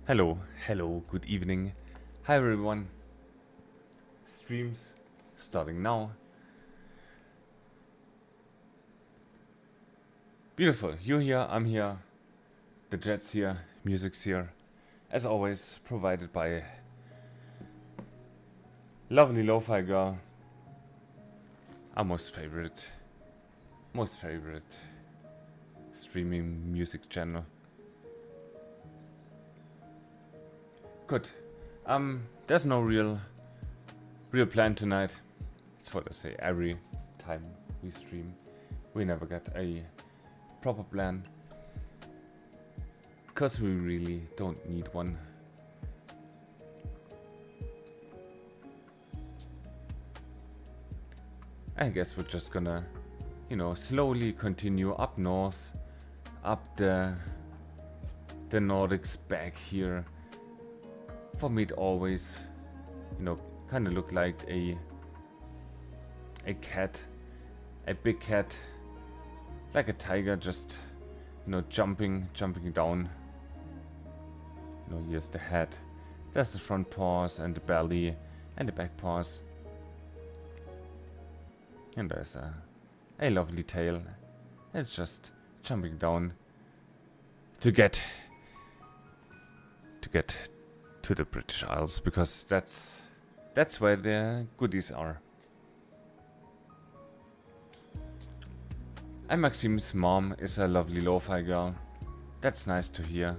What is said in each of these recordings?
Hello, good evening. Hi everyone. Streams starting now. Beautiful, you're here, I'm here. The jet's here, music's here. As always, provided by lovely Lofi Girl. Our most favorite streaming music channel. Good. There's no real plan tonight. It's what I say every time we stream. We never get a proper plan. Because we really don't need one. I guess we're just gonna, slowly continue up north, up the Nordics back here. For me, it always, kind of looked like a cat, a big cat, like a tiger, just, jumping down. Here's the head, there's the front paws and the belly and the back paws, and there's a lovely tail. It's just jumping down to get to the British Isles, because that's where the goodies are. And Maxime's mom is a lovely Lofi girl. That's nice to hear.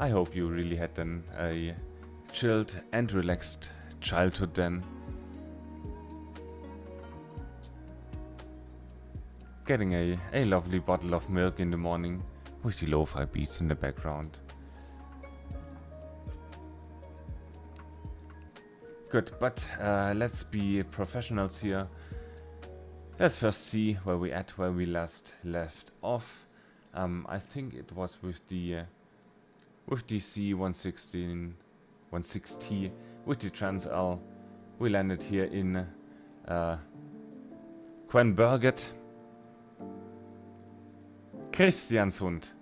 I hope you really had then a chilled and relaxed childhood then. Getting a lovely bottle of milk in the morning with the lo-fi beats in the background. Good, but let's be professionals here. Let's first see where we last left off. I think it was with the C-116, 160 with the Trans-L. We landed here in Quenberget. Christianshund.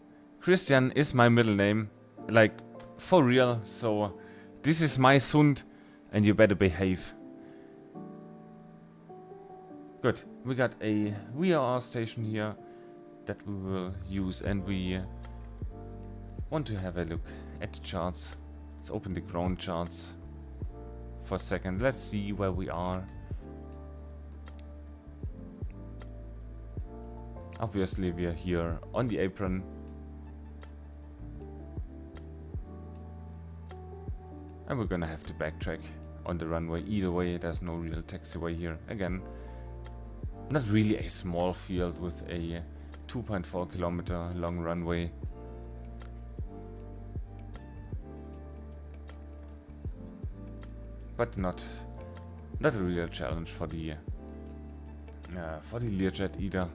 Christian is my middle name, like for real, so this is my Sund and you better behave. Good, we got a VRR station here that we will use, and we want to have a look at the charts, Let's open the ground charts for a second. Let's see where we are. Obviously, we are here on the apron. And we're gonna have to backtrack on the runway. Either way, there's no real taxiway here. Again, not really a small field with a 2.4 kilometer long runway. But not a real challenge for the Learjet either.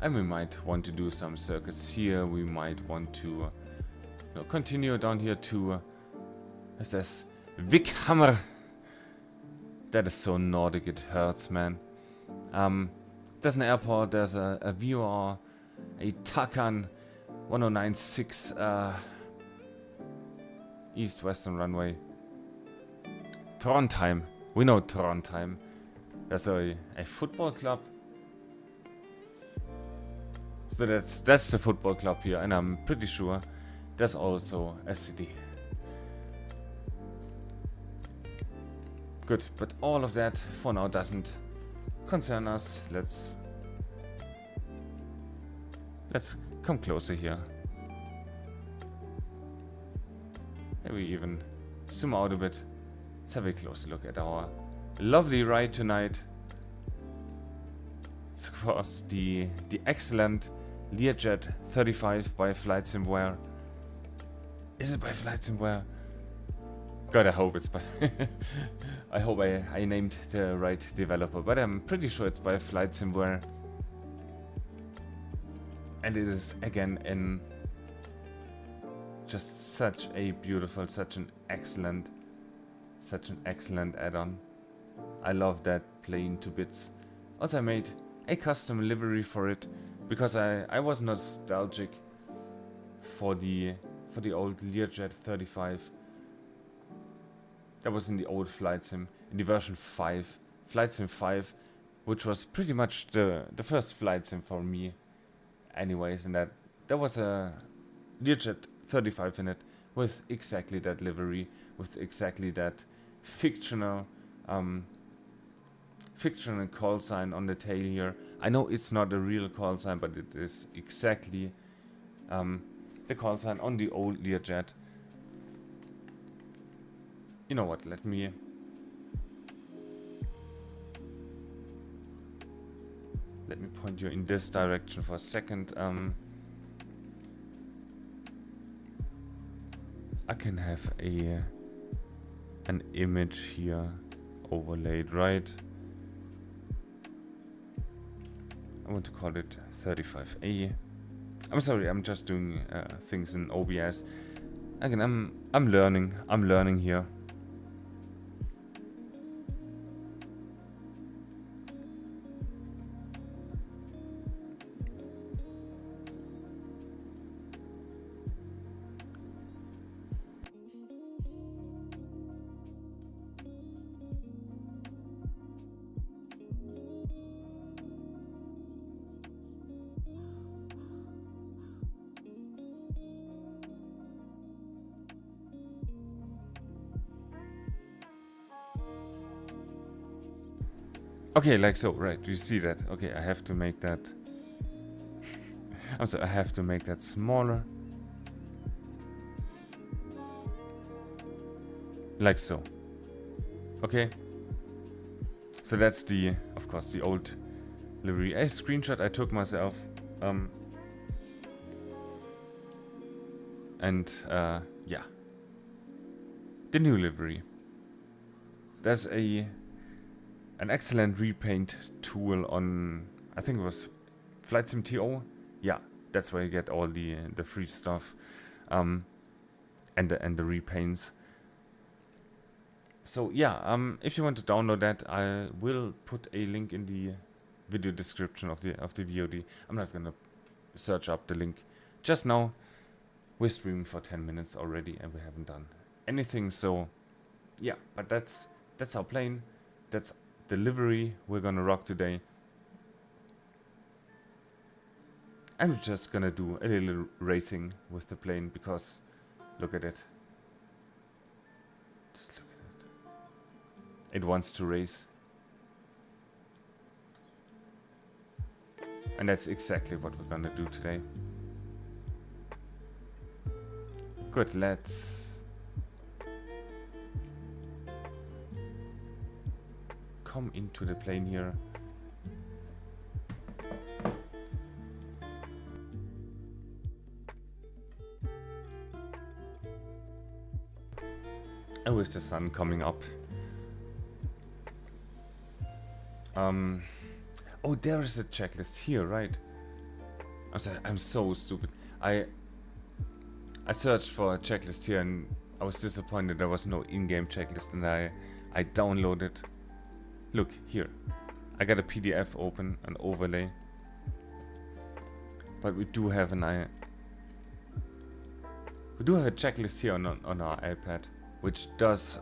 And we might want to do some circuits here. We might want to continue down here to is this Wickhammer. That is so Nordic, it hurts, man. There's an airport, there's a VOR, a Takan 1096 east-western runway. Trondheim, we know Trondheim. There's a football club. So that's the football club here, and I'm pretty sure there's also a city. Good, but all of that for now doesn't concern us. Let's come closer here. Maybe even zoom out a bit. Let's have a closer look at our lovely ride tonight. It's of course the excellent Learjet 35 by Flight Simware. Is it by Flight Simware? God, I hope it's by... I hope I named the right developer, but I'm pretty sure it's by Flight Simware. And it is, again, in just such a beautiful, such an excellent add-on. I love that plane to bits. Also, I made a custom livery for it, because I was nostalgic for the old Learjet 35. That was in the old Flight Sim, in the version 5, Flight Sim 5, which was pretty much the first Flight Sim for me anyways, and there was a Learjet 35 in it with exactly that livery, with exactly that fictional call sign on the tail here. I know it's not a real call sign, but it is exactly the call sign on the old Learjet. You know what, let me point you in this direction for a second. I can have an image here overlaid, right? I want to call it 35A. I'm sorry, I'm just doing things in OBS. Again, I'm learning here. Okay, like so, right, you see that. Okay, I have to make that... I'm sorry, I have to make that smaller. Like so. Okay. So that's the, of course, the old livery. A screenshot I took myself. Yeah. The new livery. There's an excellent repaint tool on, I think it was Flight Sim TO. Yeah, that's where you get all the free stuff, and the repaints. So yeah, if you want to download that, I will put a link in the video description of the VOD. I'm not gonna search up the link just now. We're streaming for 10 minutes already, and we haven't done anything. So yeah, but that's our plane. That's the livery we're gonna rock today. And we're just gonna do a little racing with the plane because Look at it. Just look at it. It wants to race. And that's exactly what we're gonna do today. Good, let's come into the plane here. And with the sun coming up. Oh, there is a checklist here, right? I'm sorry, I'm so stupid. I searched for a checklist here and I was disappointed there was no in-game checklist, and I downloaded. Look here, I got a PDF open, an overlay. But we do have a checklist here on our iPad, which does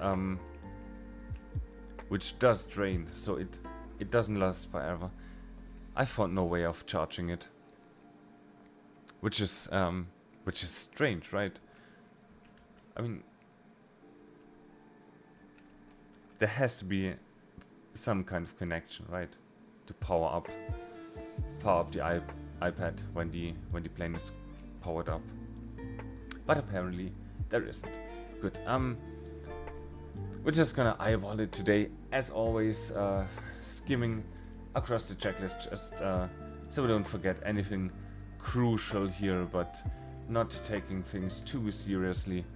drain, so it doesn't last forever. I found no way of charging it, which is strange, right? I mean, there has to be some kind of connection, right, to power up the iPad when the plane is powered up. But apparently there isn't. Good. We're just gonna eyeball it today, as always, skimming across the checklist, just so we don't forget anything crucial here, but not taking things too seriously.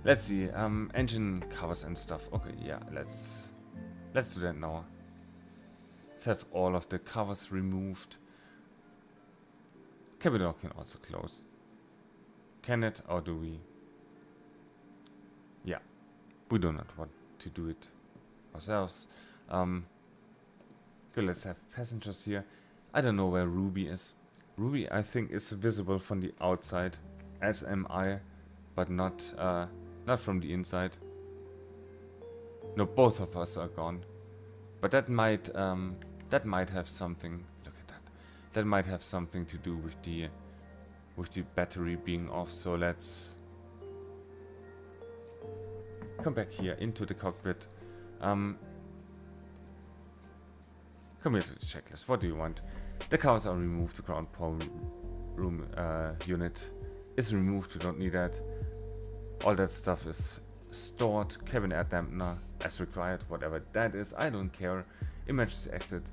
Let's see, engine covers and stuff. Okay, yeah, let's do that now. Let's have all of the covers removed. Cabin door can also close. Can it, or do we? Yeah, we do not want to do it ourselves. Good, let's have passengers here. I don't know where Ruby is. Ruby, I think, is visible from the outside, as am I, but not from the inside. No, both of us are gone. But that might have something. Look at that. That might have something to do with the battery being off. So let's come back here into the cockpit. Come here to the checklist. What do you want? The covers are removed. The ground power room unit is removed. We don't need that. All that stuff is stored. Cabin air dampener as required. Whatever that is, I don't care. Emergency exit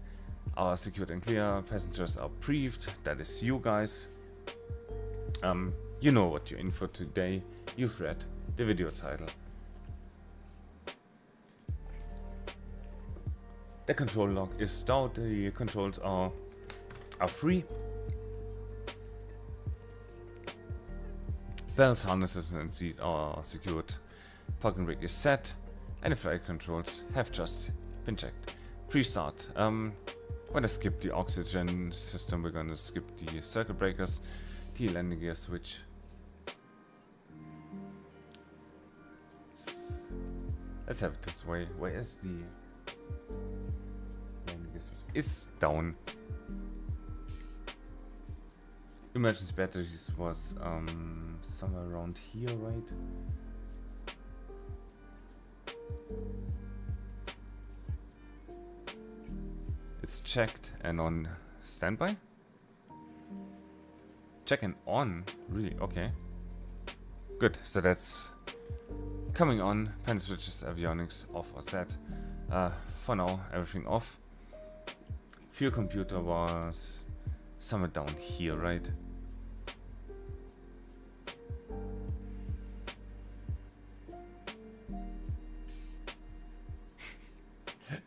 are secured and clear. Passengers are briefed. That is you guys. You know what you're in for today. You've read the video title. The control log is stored. The controls are free. Belts, harnesses and seats are secured. Parking brake is set. And the flight controls have just been checked. Pre-start. We're gonna skip the oxygen system. We're gonna skip the circuit breakers. The landing gear switch. Let's have it this way. Where is the landing gear switch? Is down. Emergency batteries was somewhere around here, right? It's checked and on standby? Check and on? Really? Okay. Good, so that's coming on. Pen switches, avionics off or set. For now, everything off. Fuel computer was somewhere down here, right?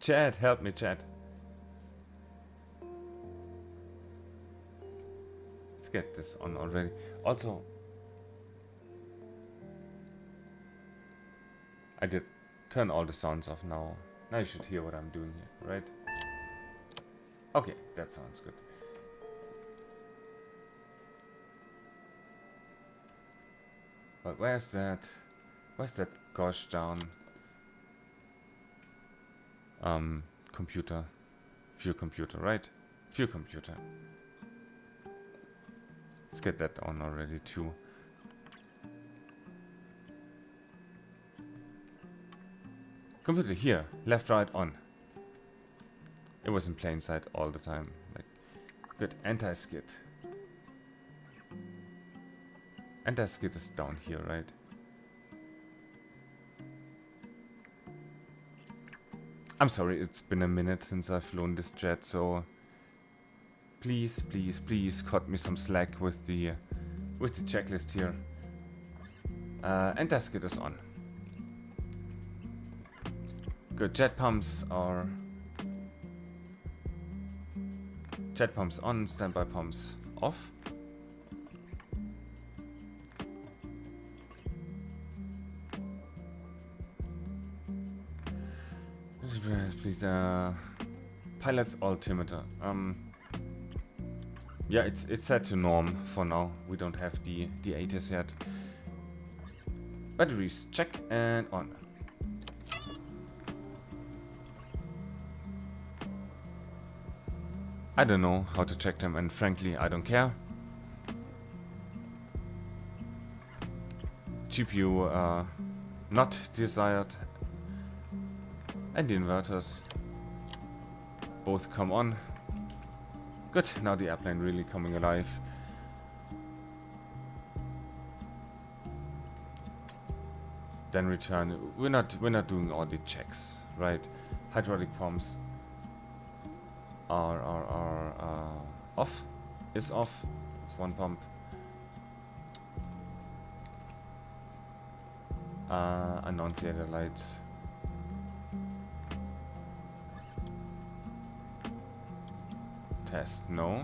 Chat, help me, chat. Let's get this on already. Also, I did turn all the sounds off now. Now you should hear what I'm doing here, right? Okay, that sounds good. But where's that gosh darn computer? Fuel computer, right? Fuel computer. Let's get that on already too. Completely here. Left, right, on. It was in plain sight all the time. Like, good. Anti-skid. Anti-skid is down here, right? I'm sorry, it's been a minute since I've flown this jet, so please, please, please cut me some slack with the checklist here. Anti-skid is on. Good. Jet pumps on. Standby pumps off. Please, pilot's altimeter. Yeah, it's set to norm for now. We don't have the 80s yet. Batteries check and on. I don't know how to check them, and frankly, I don't care. GPU not desired. And the inverters both come on. Good, now the airplane really coming alive. Then return. We're not doing all the checks, right? Hydraulic pumps are off. Is off. It's one pump. Annunciator lights. Test, no.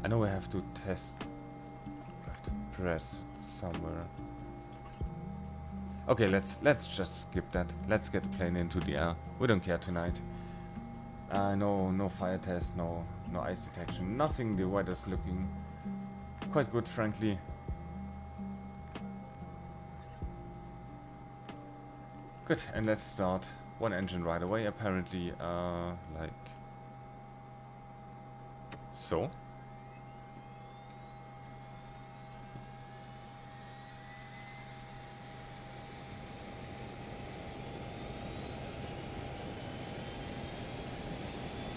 I know I have to test. I have to press somewhere. Okay, let's just skip that. Let's get the plane into the air. We don't care tonight. No fire test, no ice detection, nothing. The weather's looking quite good, frankly. Good, and let's start one engine right away, apparently, like so.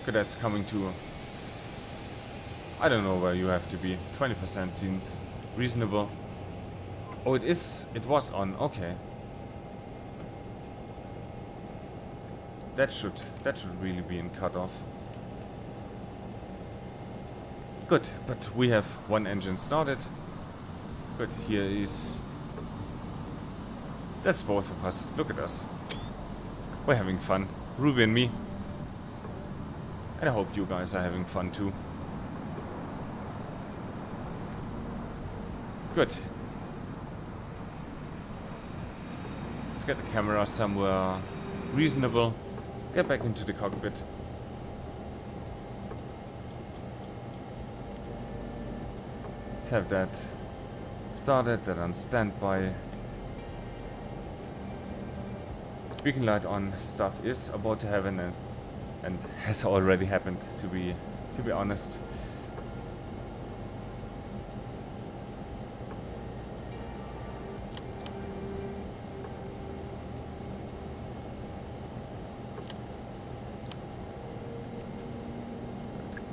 Good, that's coming to, I don't know where you have to be. 20% seems reasonable. Oh, it was on, okay. That should really be in cutoff. Good, but we have one engine started. Good, here is... That's both of us. Look at us. We're having fun. Ruby and me. And I hope you guys are having fun too. Good. Let's get the camera somewhere reasonable. Get back into the cockpit. Let's have that started, that on standby. Beacon light on. Stuff is about to happen and has already happened, to be honest.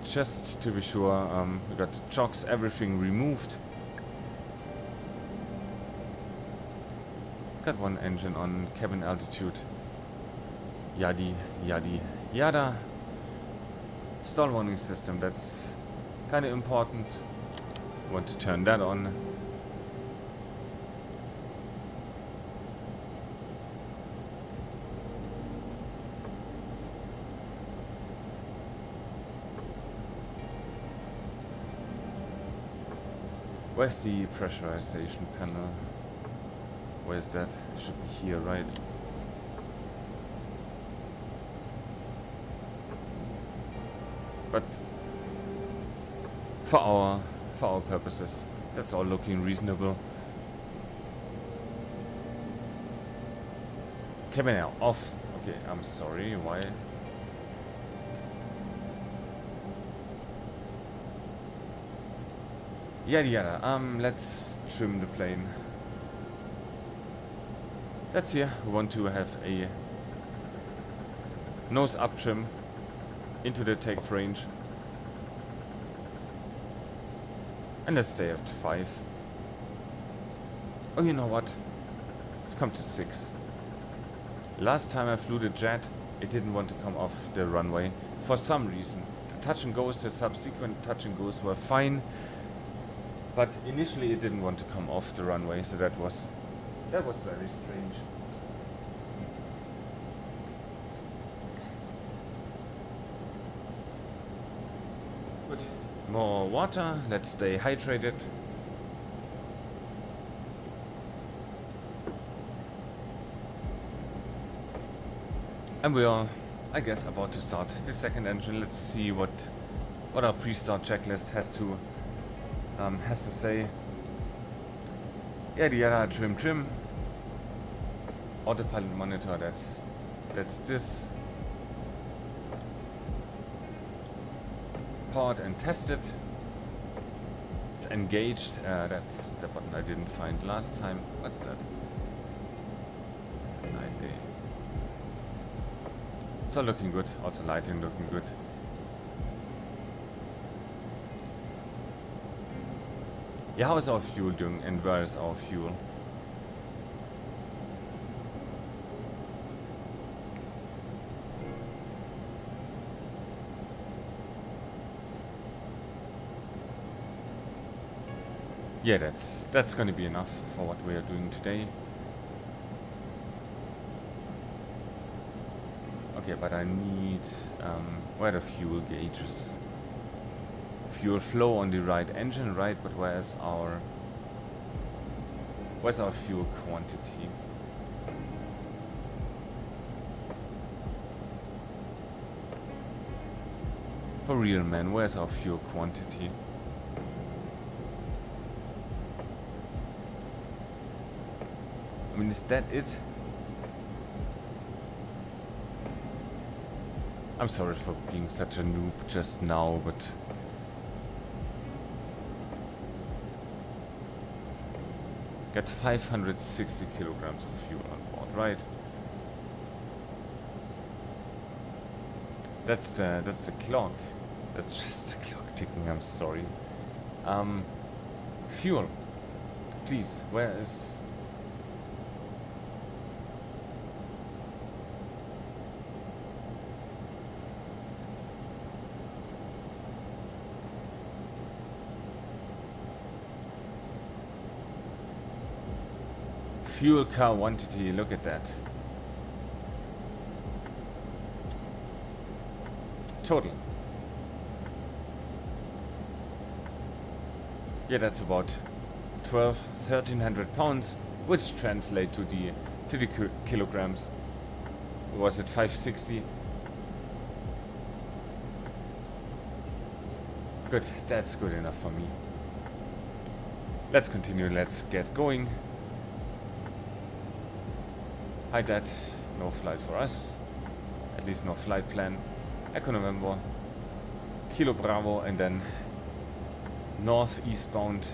Just to be sure, we got the chocks, everything removed. Got one engine on cabin altitude. Yadi, yadi, yada. Stall warning system, that's kind of important. Want to turn that on. Where's the pressurization panel? Where's that? Should be here, right? But for our purposes, that's all looking reasonable. Cabin air off. Okay, I'm sorry. Why? Yada yada. Let's trim the plane. That's here. We want to have a nose up trim into the takeoff range. And let's stay at 5. Oh, you know what? Let's come to 6. Last time I flew the jet, it didn't want to come off the runway for some reason. The touch and goes, the subsequent touch and goes were fine, but initially it didn't want to come off the runway, so that was very strange. Good. More water. Let's stay hydrated. And we are, I guess, about to start the second engine. Let's see what our pre-start checklist has to say. Yada yada, trim. Autopilot monitor. That's this. Part and tested. It's engaged. That's the button I didn't find last time. What's that? Night day. It's all looking good. Also lighting looking good. Yeah, how is our fuel doing and where is our fuel? Yeah, that's gonna be enough for what we are doing today. Okay, but I need where are the fuel gauges? Fuel flow on the right engine, right? But where's our fuel quantity? For real, man, where's our fuel quantity? I mean, is that it? I'm sorry for being such a noob just now, but got 560 kilograms of fuel on board, right? That's the clock. That's just the clock ticking. I'm sorry. Fuel, please. Where is? Fuel car quantity, look at that. Total. Yeah, that's about 1,300 pounds, which translate to the kilograms. Was it 560? Good, that's good enough for me. Let's continue, let's get going. Hide that. No flight for us. At least no flight plan. Echo November. Kilo Bravo and then north eastbound.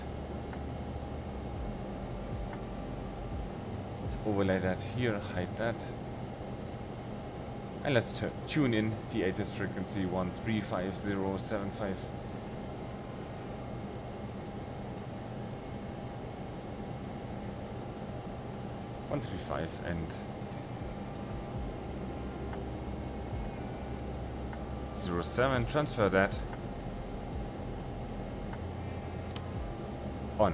Let's overlay that here. Hide that. And let's tune in the 8th frequency 135075. 135 and 07, transfer that on.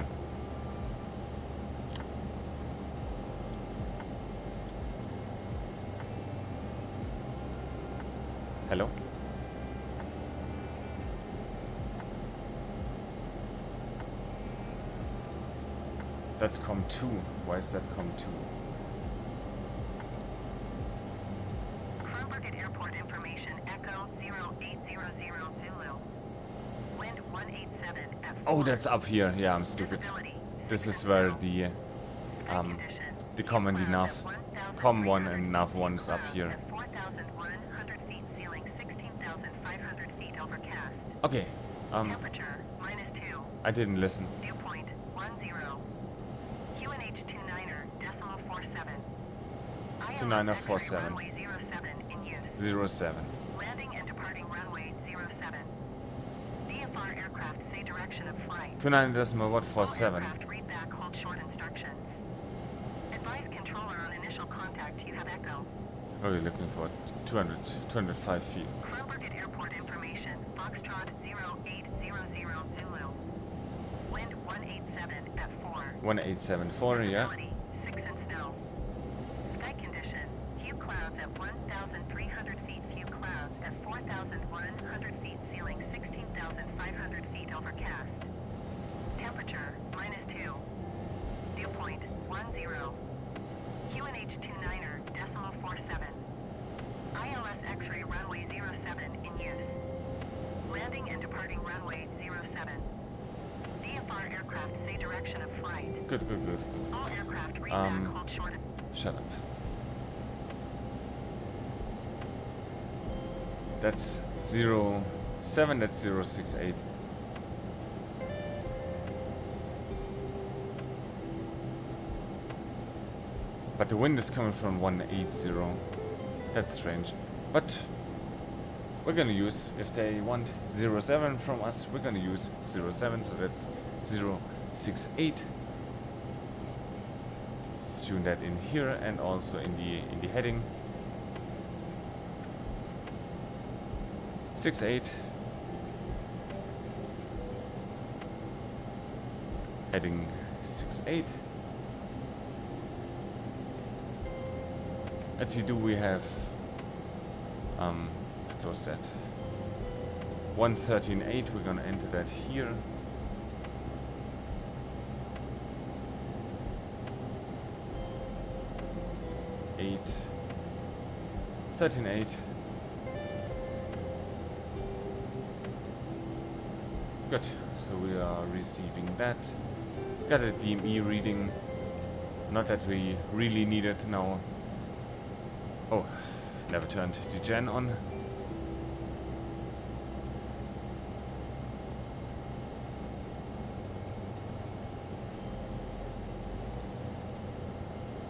Hello? That's COM2. Why is that COM2? Airport information, Echo 0800 Zulu. Wind 187 F. Oh, that's up here. Yeah, I'm stupid. This is where the command enough COM1 and NAV1 is up here. 4,100 feet, ceiling 16,500 feet overcast. Okay. Temperature -2. I didn't listen. Dew point 10. QNH 29er decimal 47. 29er ILS 47. runway 07 in use. 07. Landing and departing runway 07. VFR aircraft say direction of flight. 29.47. Aircraft read back hold short instructions. Advise controller on initial contact you have echo. Oh, you're looking for 205 feet. Crumberget Airport information. Foxtrot 0800 Zulu. Wind 187 at 4. 1874, yeah. Visibility 6 in snow. Sky condition. Few clouds at 1,300 feet. Few clouds at 4,100 feet. Ceiling 16,500 feet. Overcast. Temperature -2. Dew point 10. QNH 29er decimal 47. ILS X-ray runway 07 in use. Landing and departing runway 07. VFR aircraft say direction of flight. Good. All aircraft read back hold short. Shut up. That's 07, that's 068. But the wind is coming from 180. That's strange. But we're gonna use, if they want 07 from us, we're gonna use 07, so that's 068. Let's tune that in here and also in the heading. 68. Heading 68. Let's see, do we have let's close that. 113.8, we're gonna enter that here. Eight. 13.8. Good. So we are receiving that. Got a DME reading. Not that we really need it now. Oh, never turned the gen on.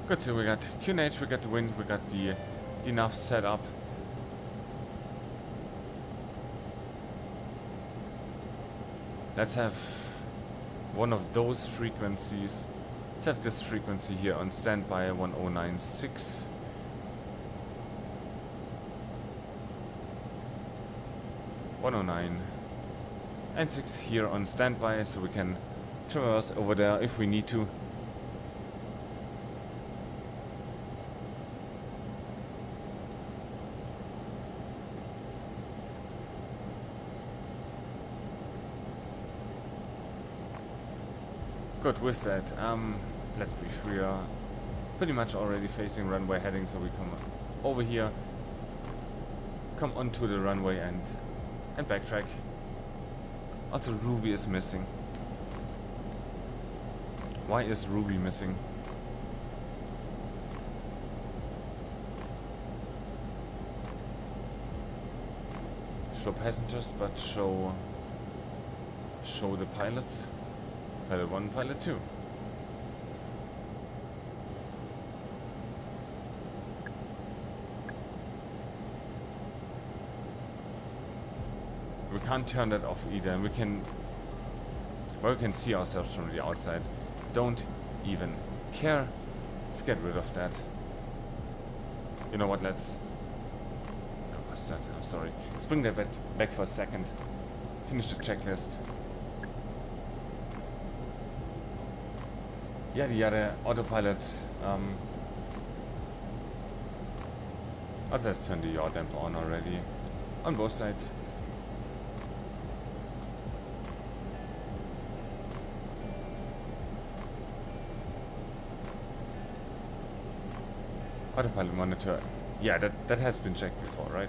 Good, so we got QNH, we got the wind, we got the nav set up. Let's have one of those frequencies. Let's have this frequency here on standby 1096. And 6 here on standby, so we can traverse over there if we need to. Good, with that, let's brief. We are pretty much already facing runway heading, so we come over here, come onto the runway and backtrack. Also, Ruby is missing. Why is Ruby missing? Show passengers, but show the pilots. Pilot 1, Pilot 2. We can't turn that off either, and we can see ourselves from the outside. Don't even care. Let's get rid of that. You know what, let's... Oh, what's that? I'm sorry. Let's bring that back for a second. Finish the checklist. Yada autopilot. Also, let's turn the yaw damper on already. On both sides. Autopilot monitor. Yeah, that has been checked before, right?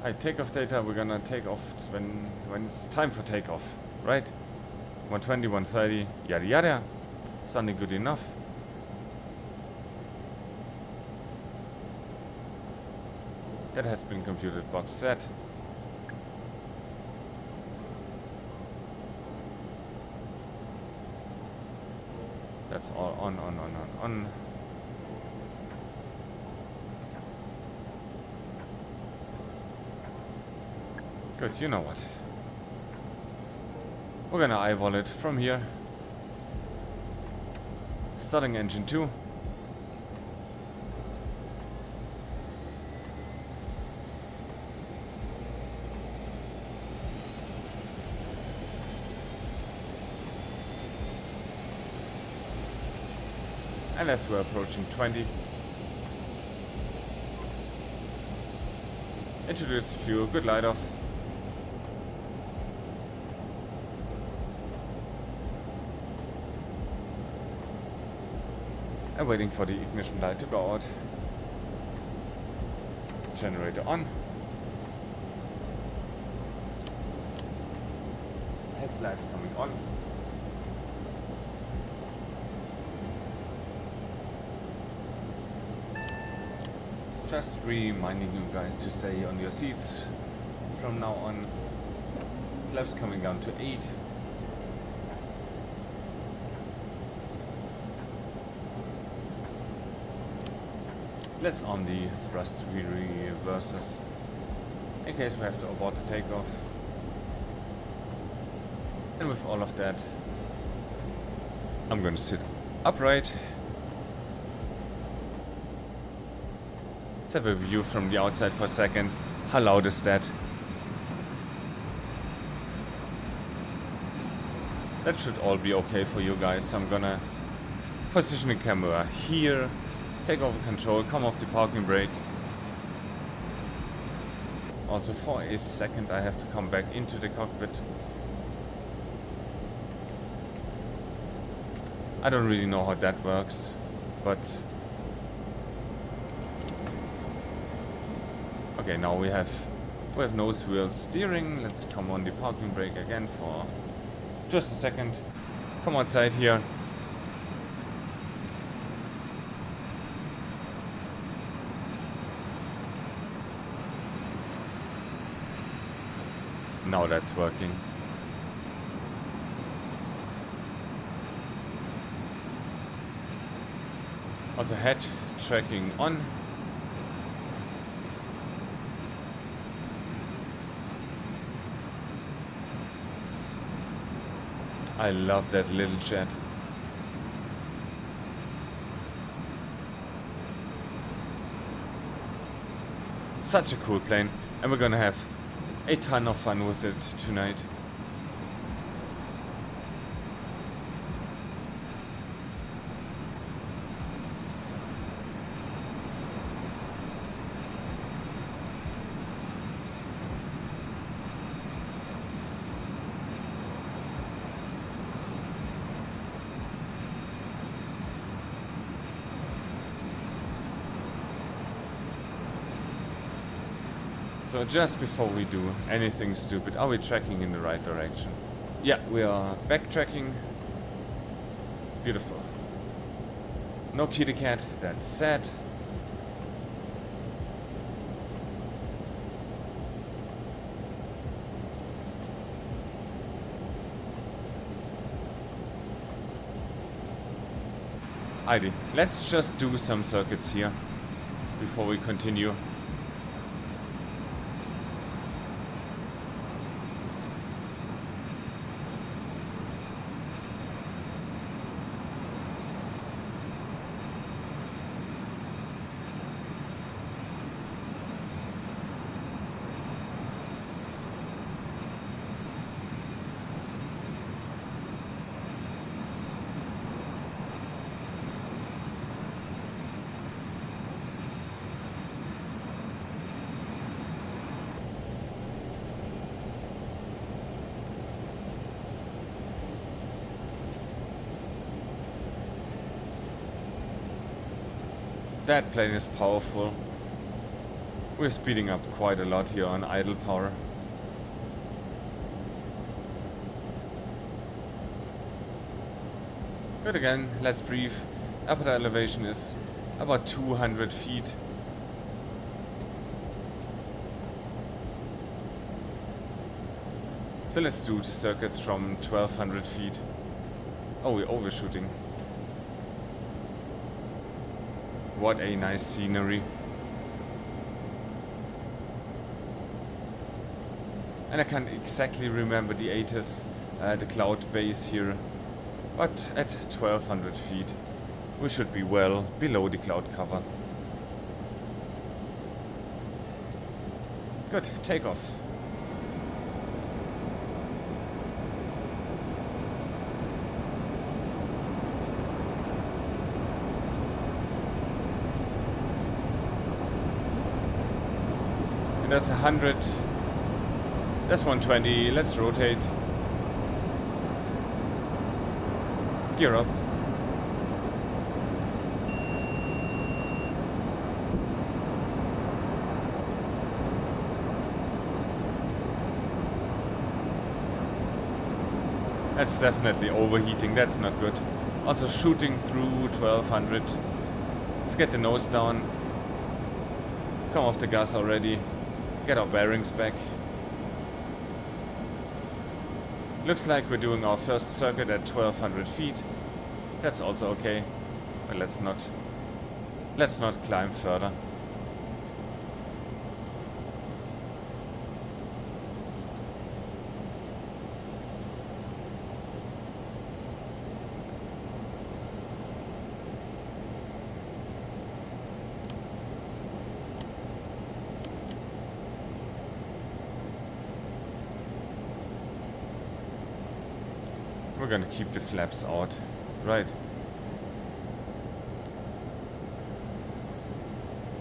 Hi, takeoff data. We're gonna take off when it's time for takeoff, right? 120, 130, yada yada. Sounding good enough. That has been computed. Box set. That's all on. Good, you know what. We're gonna eyeball it from here. Starting engine 2. And as we're approaching 20, introduce fuel, good light off. And waiting for the ignition light to go out. Generator on. Text lights coming on. Just reminding you guys to stay on your seats from now on. Flaps coming down to 8. Let's on the thrust reversers in case we have to abort the takeoff. And with all of that, I'm gonna sit upright. Let's have a view from the outside for a second. How loud is that? That should all be okay for you guys. So I'm gonna position the camera here, take over control, come off the parking brake. Also for a second I have to come back into the cockpit. I don't really know how that works, but okay, now we have nose wheel steering. Let's come on the parking brake again for just a second. Come outside here. Now that's working. Also head tracking on. I love that little jet. Such a cool plane, and we're gonna have a ton of fun with it tonight. So just before we do anything stupid, are we tracking in the right direction? Yeah, we are backtracking. Beautiful. No kitty cat, that's sad. Alrighty, let's just do some circuits here before we continue. That plane is powerful. We're speeding up quite a lot here on idle power. Good again, let's breathe. Aperture elevation is about 200 feet. So let's do circuits from 1200 feet. Oh, we're overshooting. What a nice scenery. And I can't exactly remember the ATIS, the cloud base here. But at 1200 feet, we should be well below the cloud cover. Good, takeoff. And there's 100. That's 120. Let's rotate. Gear up. That's definitely overheating. That's not good. Also shooting through 1200. Let's get the nose down. Come off the gas already. Get our bearings back. Looks like we're doing our first circuit at 1200 feet. That's also okay. But let's not climb further. We're gonna keep the flaps out. Right.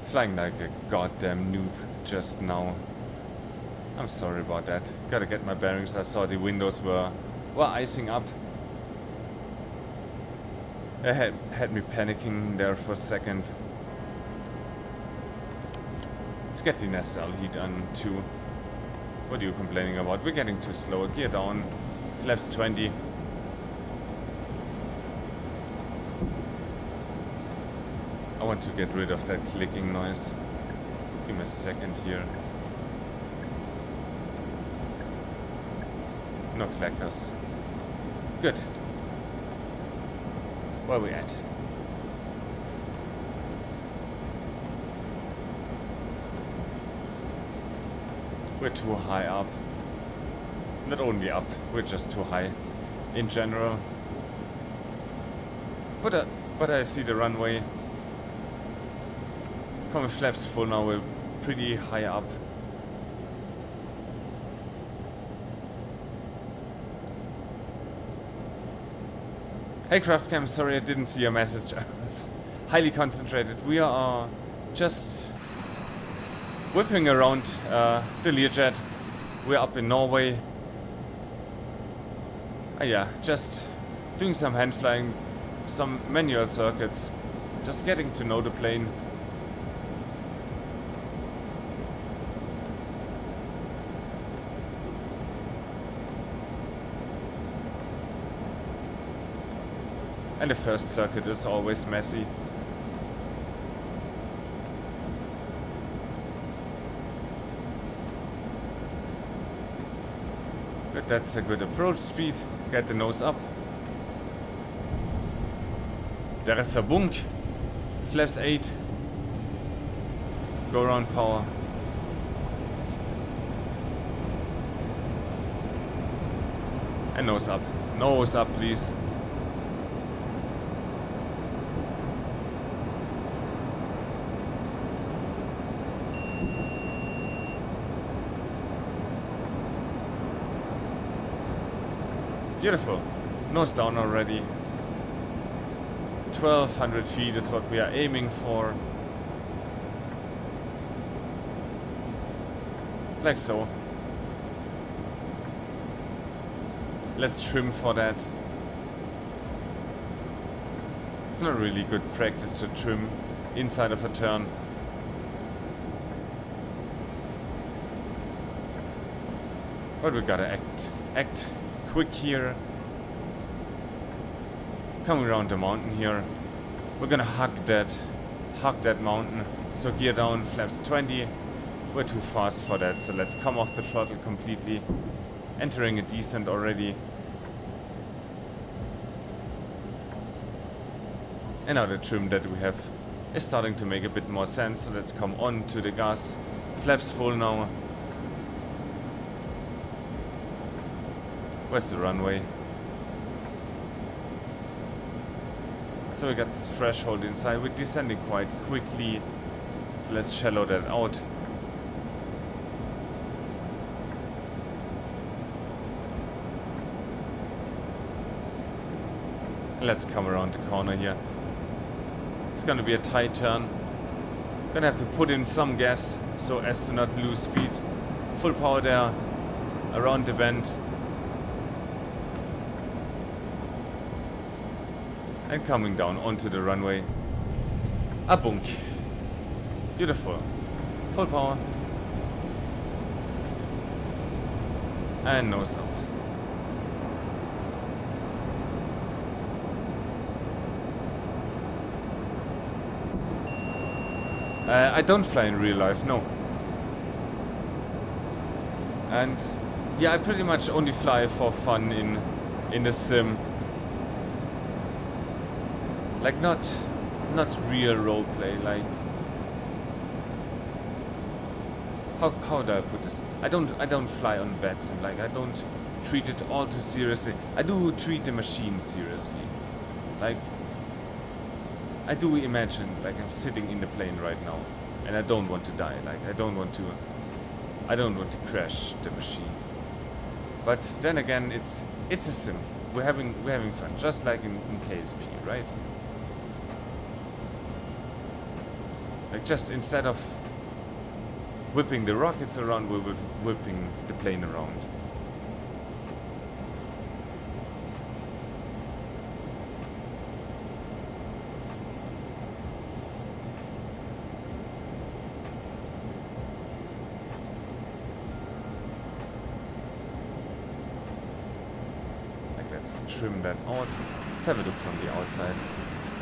Flying like a goddamn noob just now. I'm sorry about that. Gotta get my bearings. I saw the windows were icing up. It had me panicking there for a second. Let's get the nacelle heat on too. What are you complaining about? We're getting too slow. Gear down. Flaps 20. I want to get rid of that clicking noise. Give me a second here. No clackers. Good. Where are we at? We're too high up. Not only up, we're just too high in general. But I see the runway. Come with flaps full now, we're pretty high up. Hey Craftcam, sorry I didn't see your message. I was highly concentrated. We are just whipping around the Learjet. We're up in Norway. Yeah, just doing some hand flying, some manual circuits. Just getting to know the plane. And the first circuit is always messy. But that's a good approach speed. Get the nose up. There is a bunk. Flaps 8. Go around power. And nose up. Nose up, please. Beautiful. Nose down already. 1200 feet is what we are aiming for. Like so. Let's trim for that. It's not really good practice to trim inside of a turn. But we gotta act quick here. Coming around the mountain here. We're gonna hug that mountain. So gear down, flaps 20. We're too fast for that, so let's come off the throttle completely. entering a descent already. And now the trim that we have is starting to make a bit more sense, so let's come on to the gas. Flaps full now. Where's the runway? So we got the threshold inside. We're descending quite quickly, so let's shallow that out. Let's come around the corner here. It's gonna be a tight turn. Gonna have to put in some gas so as to not lose speed. Full power there, around the bend. And coming down onto the runway. A bunk. Beautiful. Full power. And nose up. I don't fly in real life, no. And yeah, I pretty much only fly for fun in the sim. Like not real roleplay, like how do I put this? I don't fly on bets, and like I don't treat it all too seriously. I do treat the machine seriously. Like I do imagine like I'm sitting in the plane right now and I don't want to die. Like I don't want to crash the machine. But then again, it's a sim. We're having fun, just like in KSP, right? Like just instead of whipping the rockets around, we're whipping the plane around. Like let's trim that out. Let's have a look from the outside.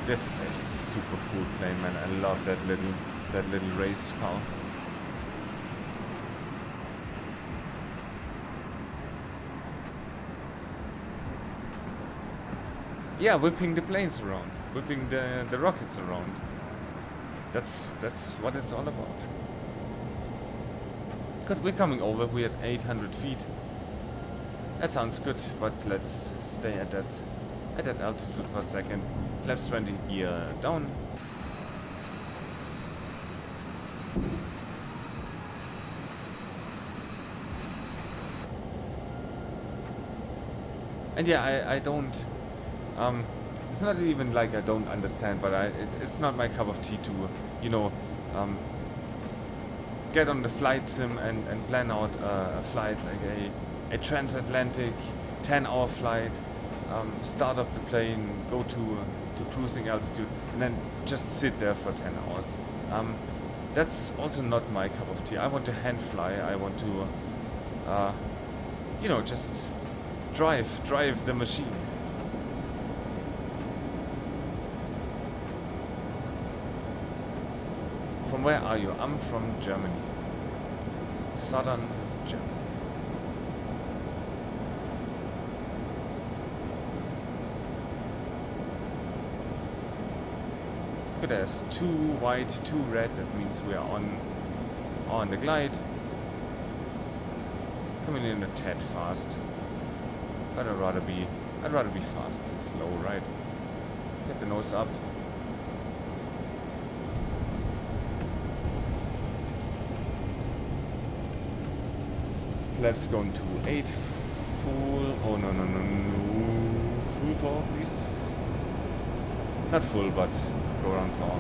This is a super cool plane, man. I love that little race car. Yeah, whipping the planes around, whipping the rockets around. That's what it's all about. Good, we're coming over. We're at 800 feet. That sounds good, but let's stay at that altitude for a second. Flaps 20 gear down. And yeah, I don't. It's not even like I don't understand, but it's not my cup of tea to, you know, get on the flight sim and plan out a flight, like a transatlantic 10-hour flight, start up the plane, go to cruising altitude, and then just sit there for 10 hours. That's also not my cup of tea. I want to hand fly. I want to, you know, just drive the machine. From where are you? I'm from Germany. Southern Germany. Good, there's 2 white, 2 red. That means we are on the glide. Coming in a tad fast. But I'd rather be fast than slow, right? Get the nose up. Flaps going to 8 full. Oh no. Full power, please. Not full, but go around power.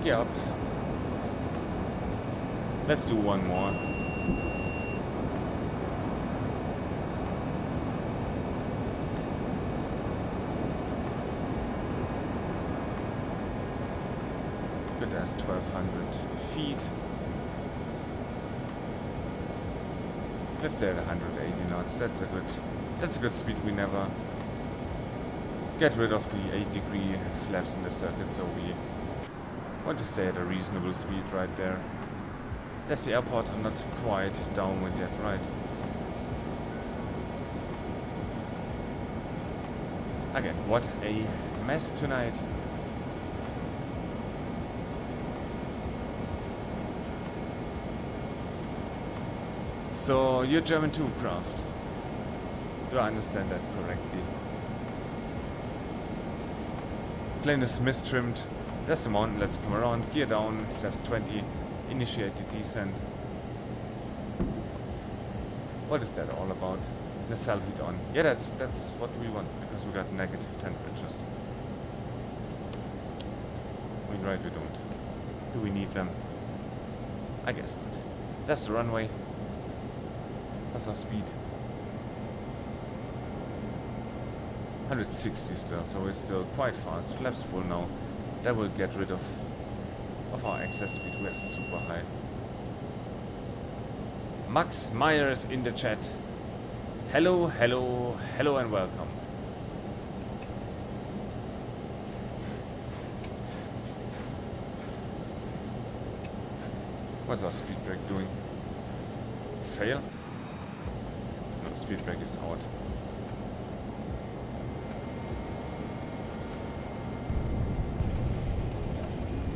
Gear up. Let's do one more. Good, that's 1200 feet. Let's stay at 180 knots. That's a good speed. We never get rid of the 8-degree flaps in the circuit, so Want to stay at a reasonable speed right there. That's the airport. I'm not quite downwind yet, right? Again, what a mess tonight. So, you're German too, Craft. Do I understand that correctly? Plane is mistrimmed. That's the mountain. Let's come around. Gear down. Flaps 20. Initiate the descent. What is that all about? Nacelle heat on. Yeah, that's what we want, because we got negative temperatures. I mean, right, we don't. Do we need them? I guess not. That's the runway. What's our speed? 160 still, so we're still quite fast. Flaps full now. That will get rid of our excess speed. We're super high. Max Myers in the chat. Hello, hello, hello and welcome. What's our speed brake doing? Fail? No, speed brake is out.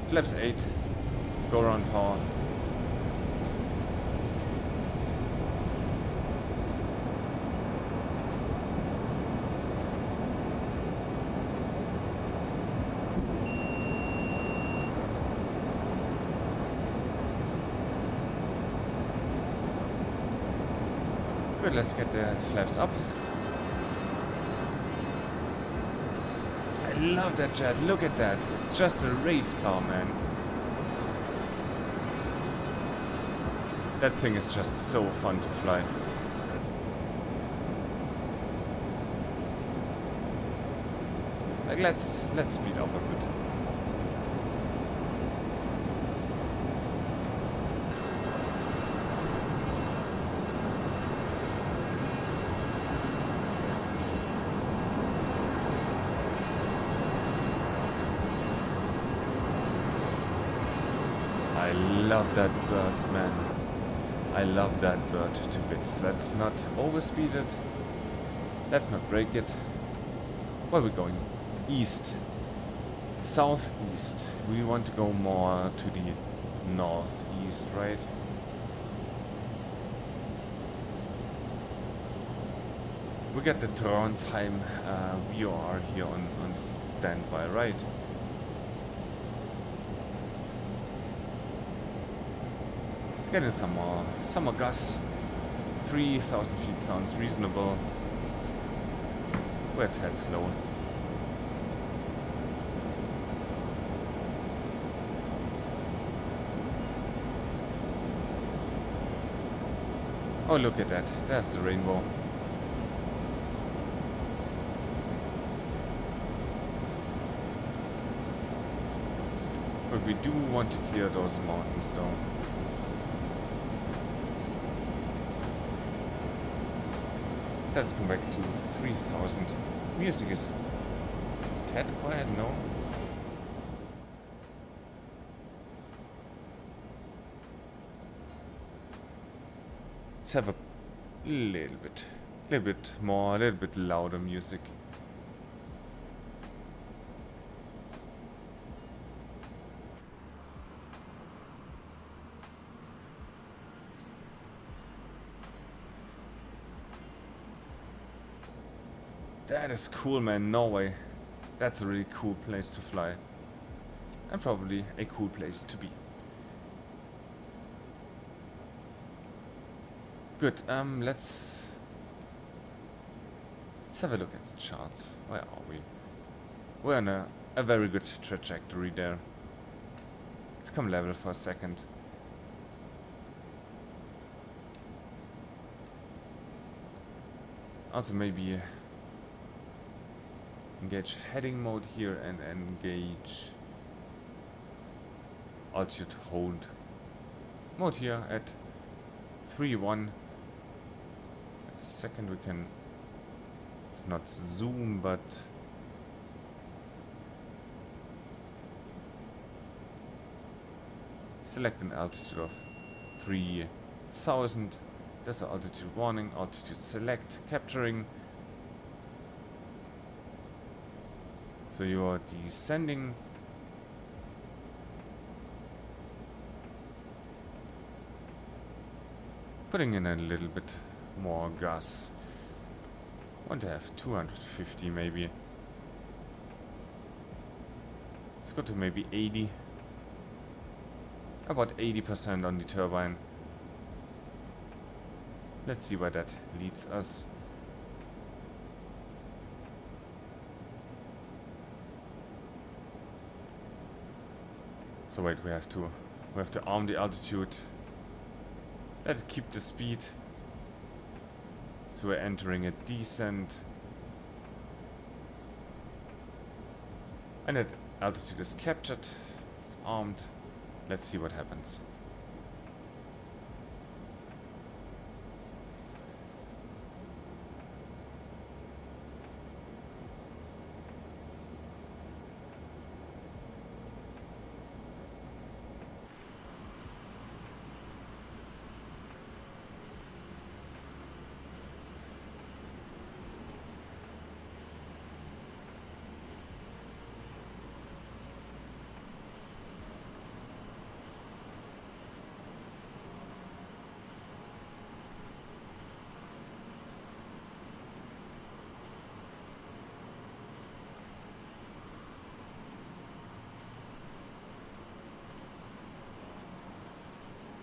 Flaps 8. Go around power. Good, let's get the flaps up. I love that jet, look at that. It's just a race car, man. That thing is just so fun to fly. Like, let's speed up a bit. I love that bird, man. I love that bird to bits. Let's not overspeed it. Let's not break it. Where are we going? East. Southeast. We want to go more to the northeast, right? We got the Trondheim VOR here on standby, right? Getting some more gas. 3,000 feet sounds reasonable. We're a tad slow. Oh, look at that. There's the rainbow. But we do want to clear those mountains though. Let's come back to 3,000. Music is tad quiet, no? Let's have a little bit more, a little bit louder music. That is cool, man. Norway. That's a really cool place to fly. And probably a cool place to be. Good. Let's have a look at the charts. Where are we? We're on a very good trajectory there. Let's come level for a second. Also maybe engage heading mode here and engage altitude hold mode here at 3.1. Second we can, it's not zoom, but Select an altitude of 3000. There's an altitude warning, altitude select, capturing. So you are descending. Putting in a little bit more gas. Want to have 250 maybe. Let's go to maybe 80. About 80% on the turbine. Let's see where that leads us. So wait, we have to arm the altitude. Let's keep the speed. So we're entering a descent. And that altitude is captured. It's armed. Let's see what happens.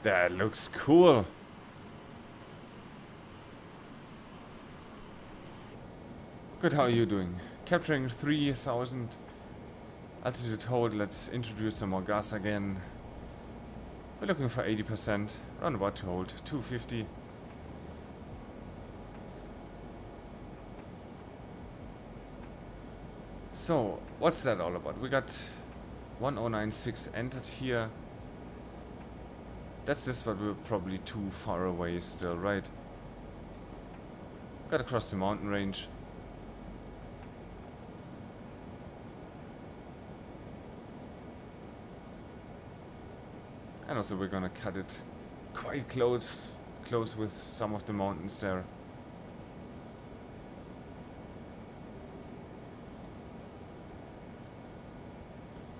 That looks cool. Good, how are you doing? Capturing 3000. Altitude hold, let's introduce some more gas again. We're looking for 80%. Roundabout to hold, 250. So, what's that all about? We got 1096 entered here. That's this, but we're probably too far away still, right? Gotta cross the mountain range. And also we're gonna cut it quite close with some of the mountains there.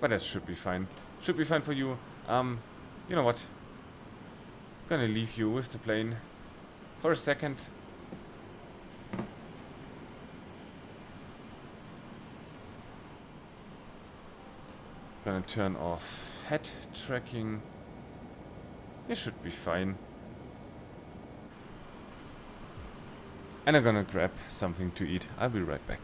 But that should be fine. Should be fine for you. You know what? Gonna leave you with the plane for a second. Gonna turn off head tracking. It should be fine. And I'm gonna grab something to eat. I'll be right back.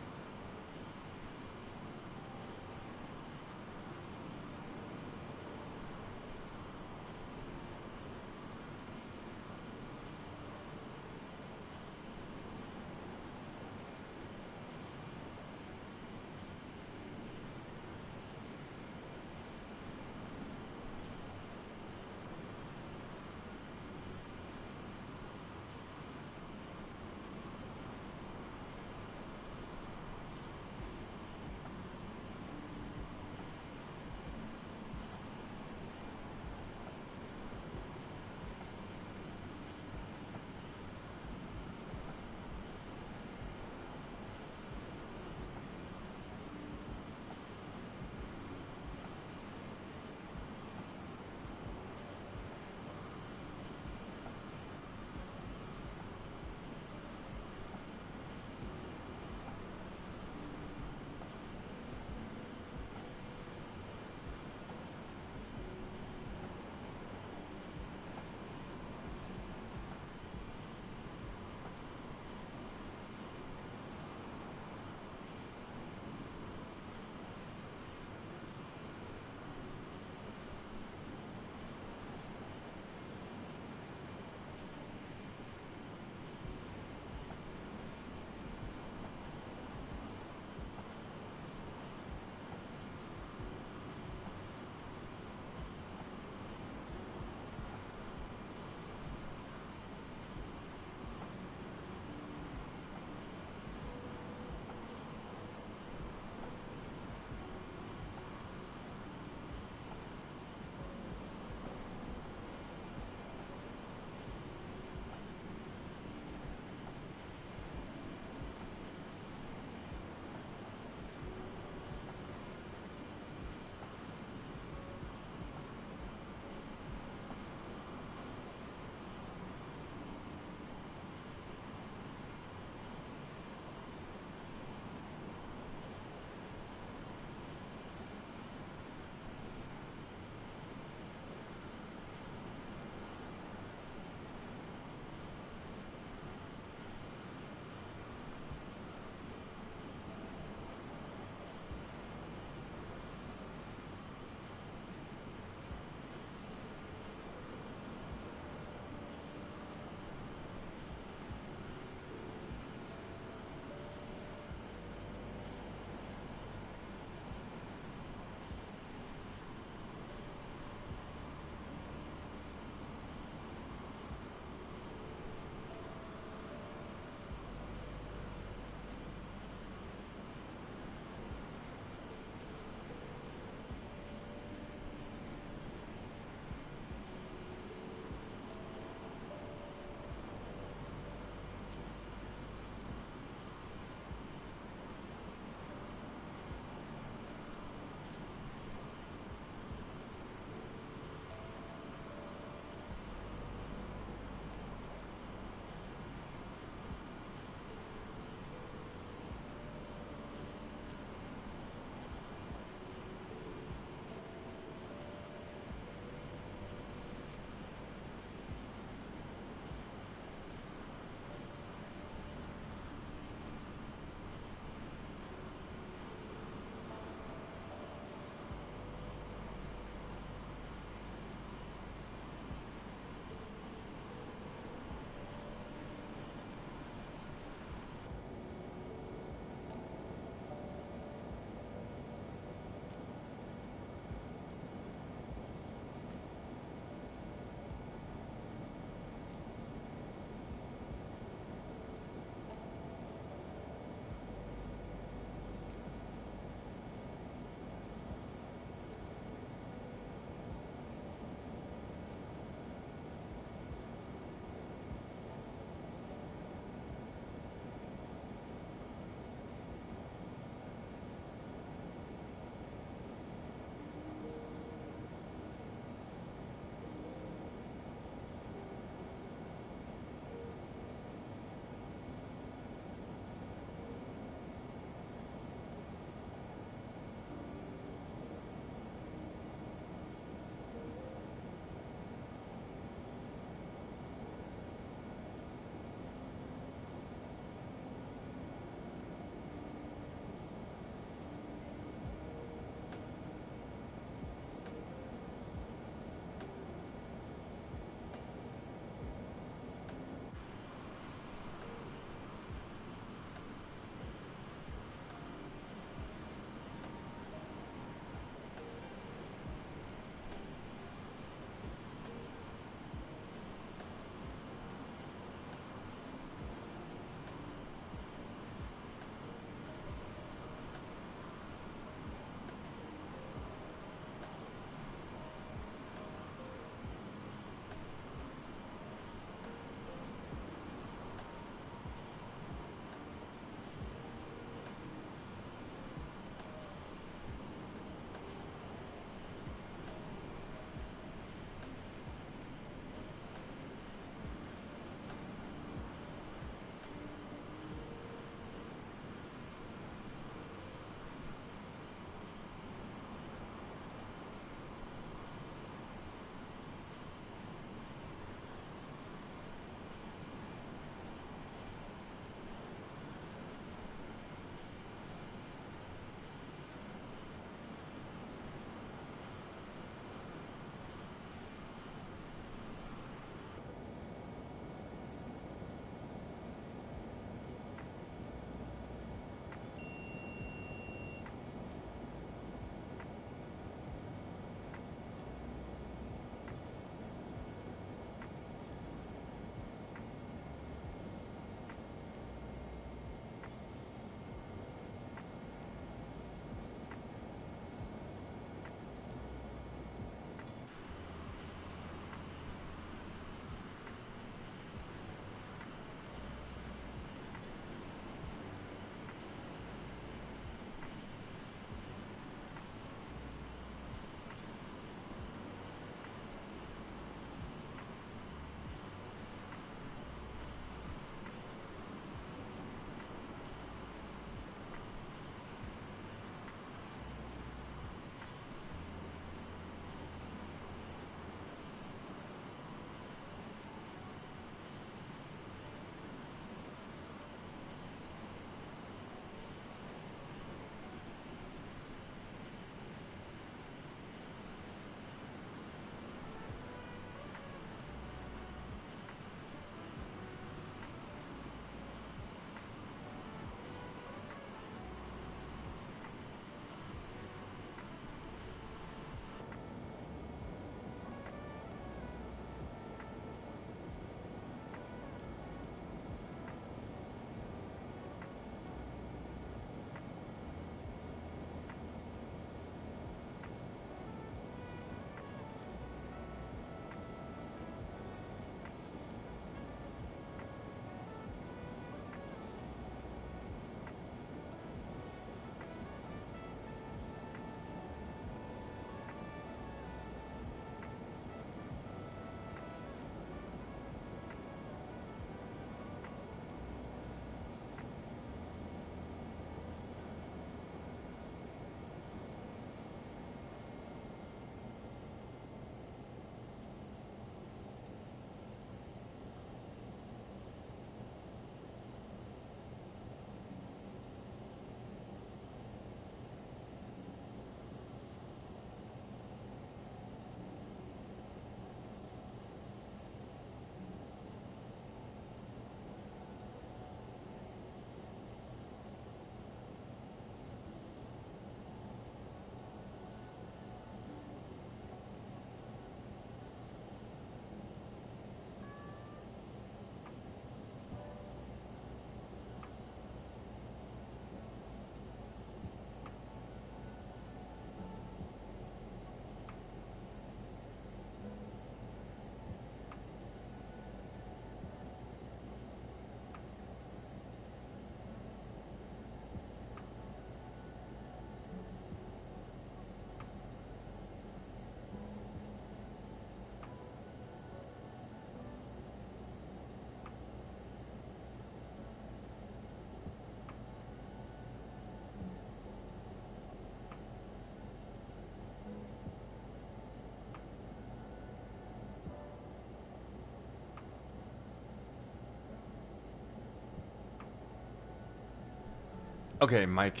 Okay, mic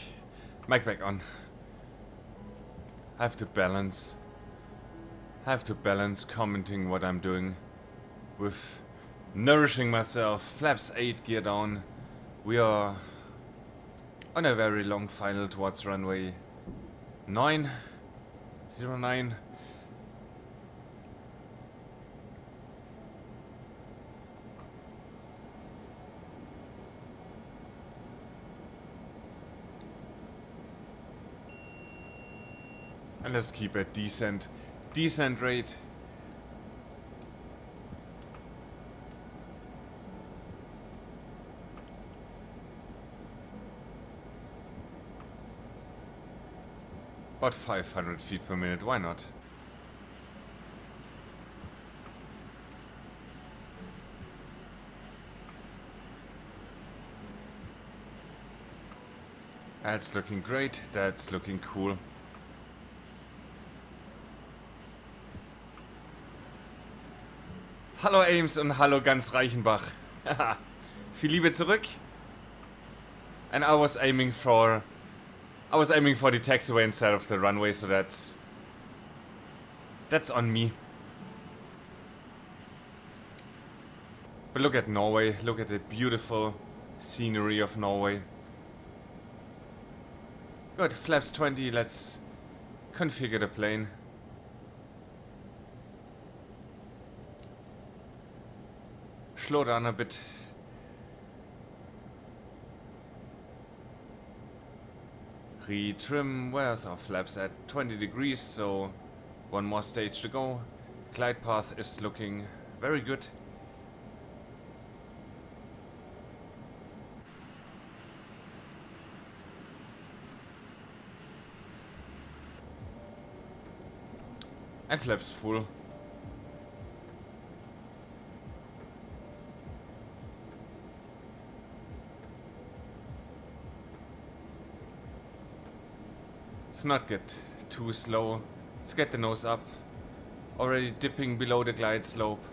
back on. Have to balance commenting what I'm doing with nourishing myself. Flaps 8, gear down. We are on a very long final towards runway 909. And let's keep a decent rate. About 500 feet per minute, why not? That's looking great, that's looking cool. Hallo Ames und hallo ganz Reichenbach. Viel Liebe zurück. And I was aiming for the taxiway instead of the runway, so that's on me. But look at Norway, look at the beautiful scenery of Norway. Good, flaps 20, let's configure the plane. Slow down a bit. Retrim, where's our flaps at? 20 degrees, so one more stage to go. Glide path is looking very good. And flaps full. Let's not get too slow. Let's get the nose up. Already dipping below the glide slope.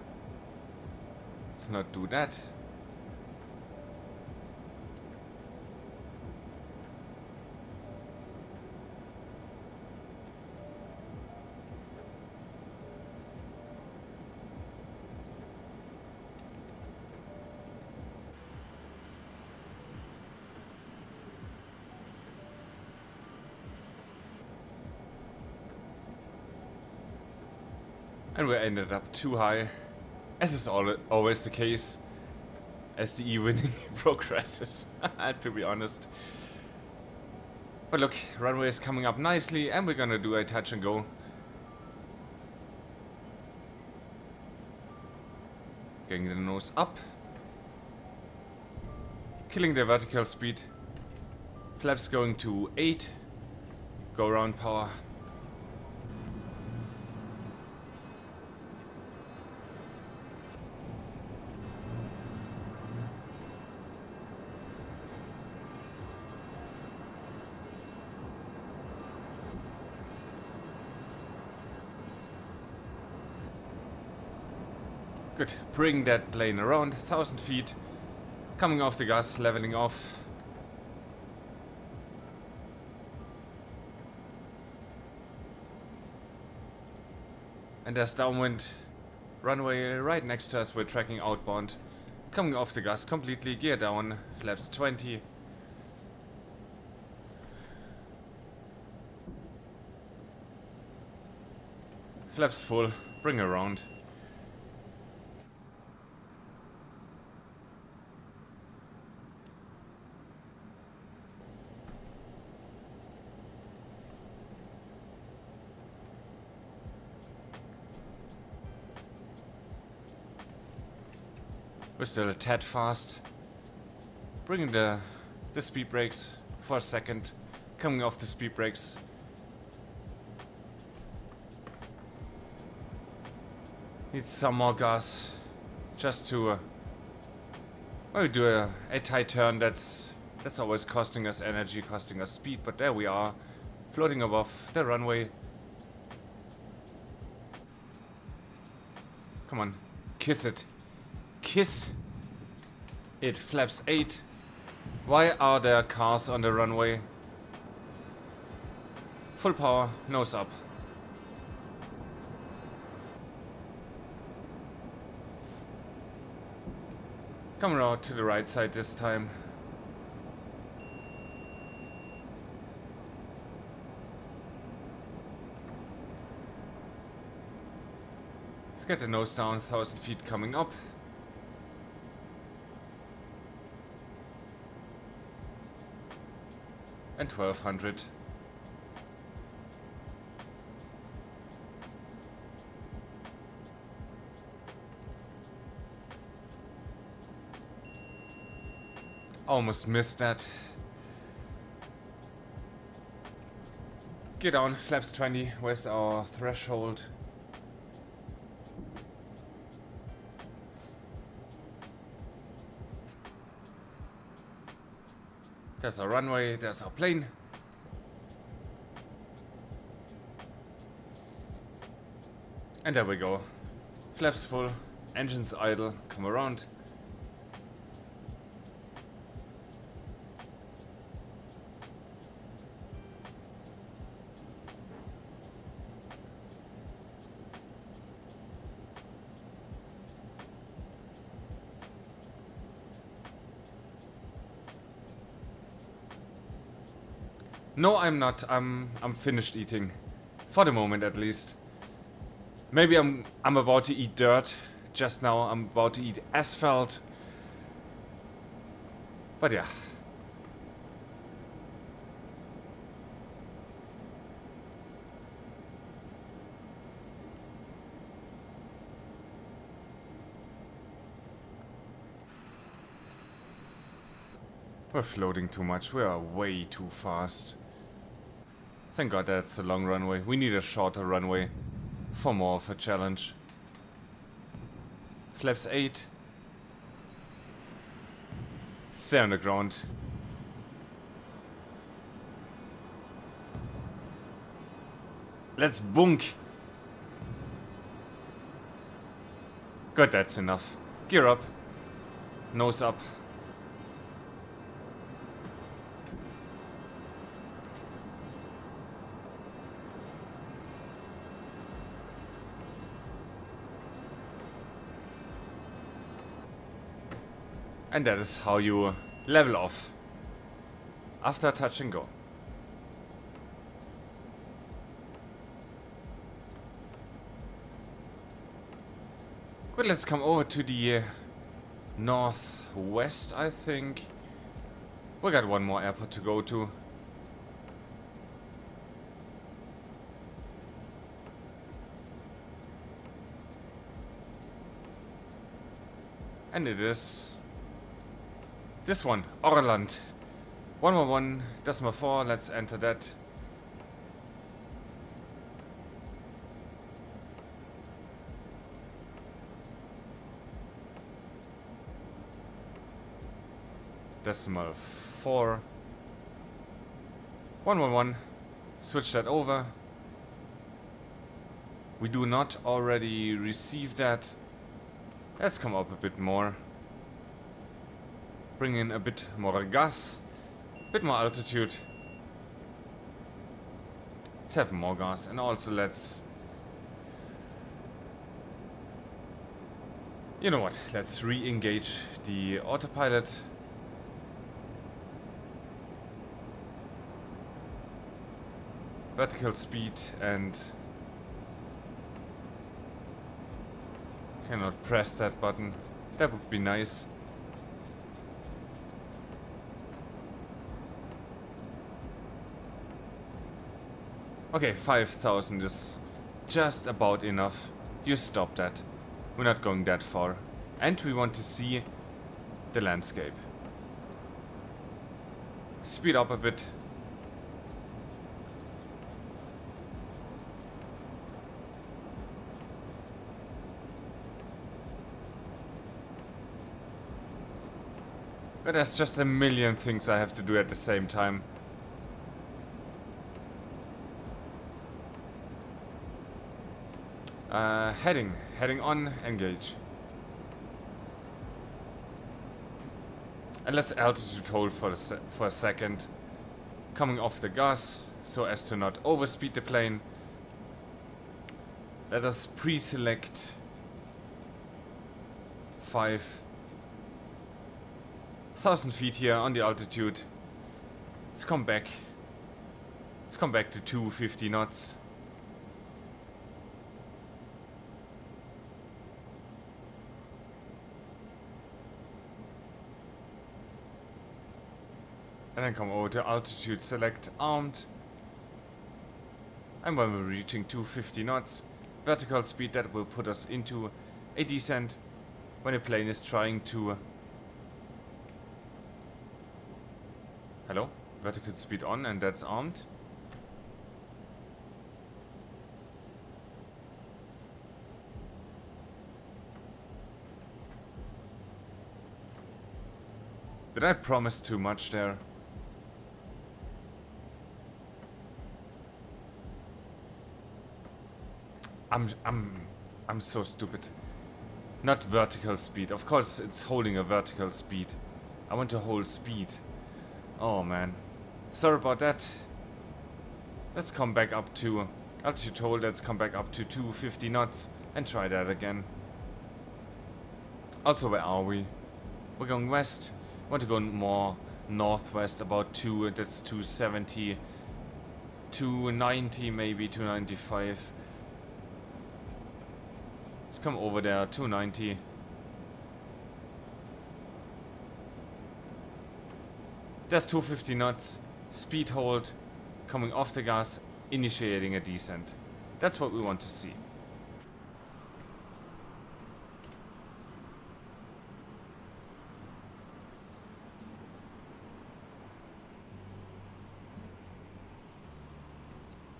Let's not do that. And we ended up too high, as is always the case, as the E-winning progresses, to be honest. But look, runway is coming up nicely, and we're gonna do a touch and go. Getting the nose up. Killing the vertical speed. Flaps going to 8. Go around power. Good, bring that plane around, 1000 feet, coming off the gas, leveling off. And there's downwind runway right next to us, we're tracking outbound. Coming off the gas completely, gear down, flaps 20. Flaps full, bring around. We're still a tad fast. Bringing the speed brakes for a second. Coming off the speed brakes. Need some more gas. Just to well, we do a tight turn. That's always costing us energy, costing us speed. But there we are, floating above the runway. Come on, kiss it. Kiss it. Flaps 8. Why are there cars on the runway? Full power, nose up. Come around to the right side this time. Let's get the nose down, 1,000 feet coming up. And 1,200. Almost missed that. Get down, flaps 20. Where's our threshold? There's our runway, there's our plane. And there we go. Flaps full, engines idle, come around. No, I'm not. I'm finished eating. For the moment, at least. Maybe I'm about to eat dirt. Just now, I'm about to eat asphalt. But yeah. We're floating too much. We are way too fast. Thank God that's a long runway. We need a shorter runway for more of a challenge. Flaps 8. Stay on the ground. Let's bunk. Good, that's enough. Gear up. Nose up. And that is how you level off after touch and go. Good, let's come over to the northwest, I think. We got one more airport to go to. And it is this one, Orland. 111.4, let's enter that. Decimal 4. 111. Switch that over. We do not already receive that. Let's come up a bit more. Bring in a bit more gas. Bit more altitude. Let's have more gas. And also let's... You know what? Let's re-engage the autopilot. Vertical speed and... Cannot press that button. That would be nice. Okay, 5,000 is just about enough. You stop that. We're not going that far. And we want to see the landscape. Speed up a bit. But there's just a million things I have to do at the same time. Heading on, engage. And let's altitude hold for a second. Coming off the gas, so as to not overspeed the plane. Let us pre-select 5,000 feet here on the altitude. Let's come back. Let's come back to 250 knots. And then come over to altitude, select armed. And when we're reaching 250 knots, vertical speed, that will put us into a descent when a plane is trying to... Hello? Vertical speed on, and that's armed. Did I promise too much there? I'm so stupid. Not vertical speed. Of course it's holding a vertical speed. I want to hold speed. Oh man. Sorry about that. Let's come back up to altitude hold. Let's come back up to 250 knots and try that again. Also, where are we? We're going west. Want to go more northwest, about that's 270, 290 maybe, 295. Let's come over there, 290. There's 250 knots, speed hold, coming off the gas, initiating a descent. That's what we want to see.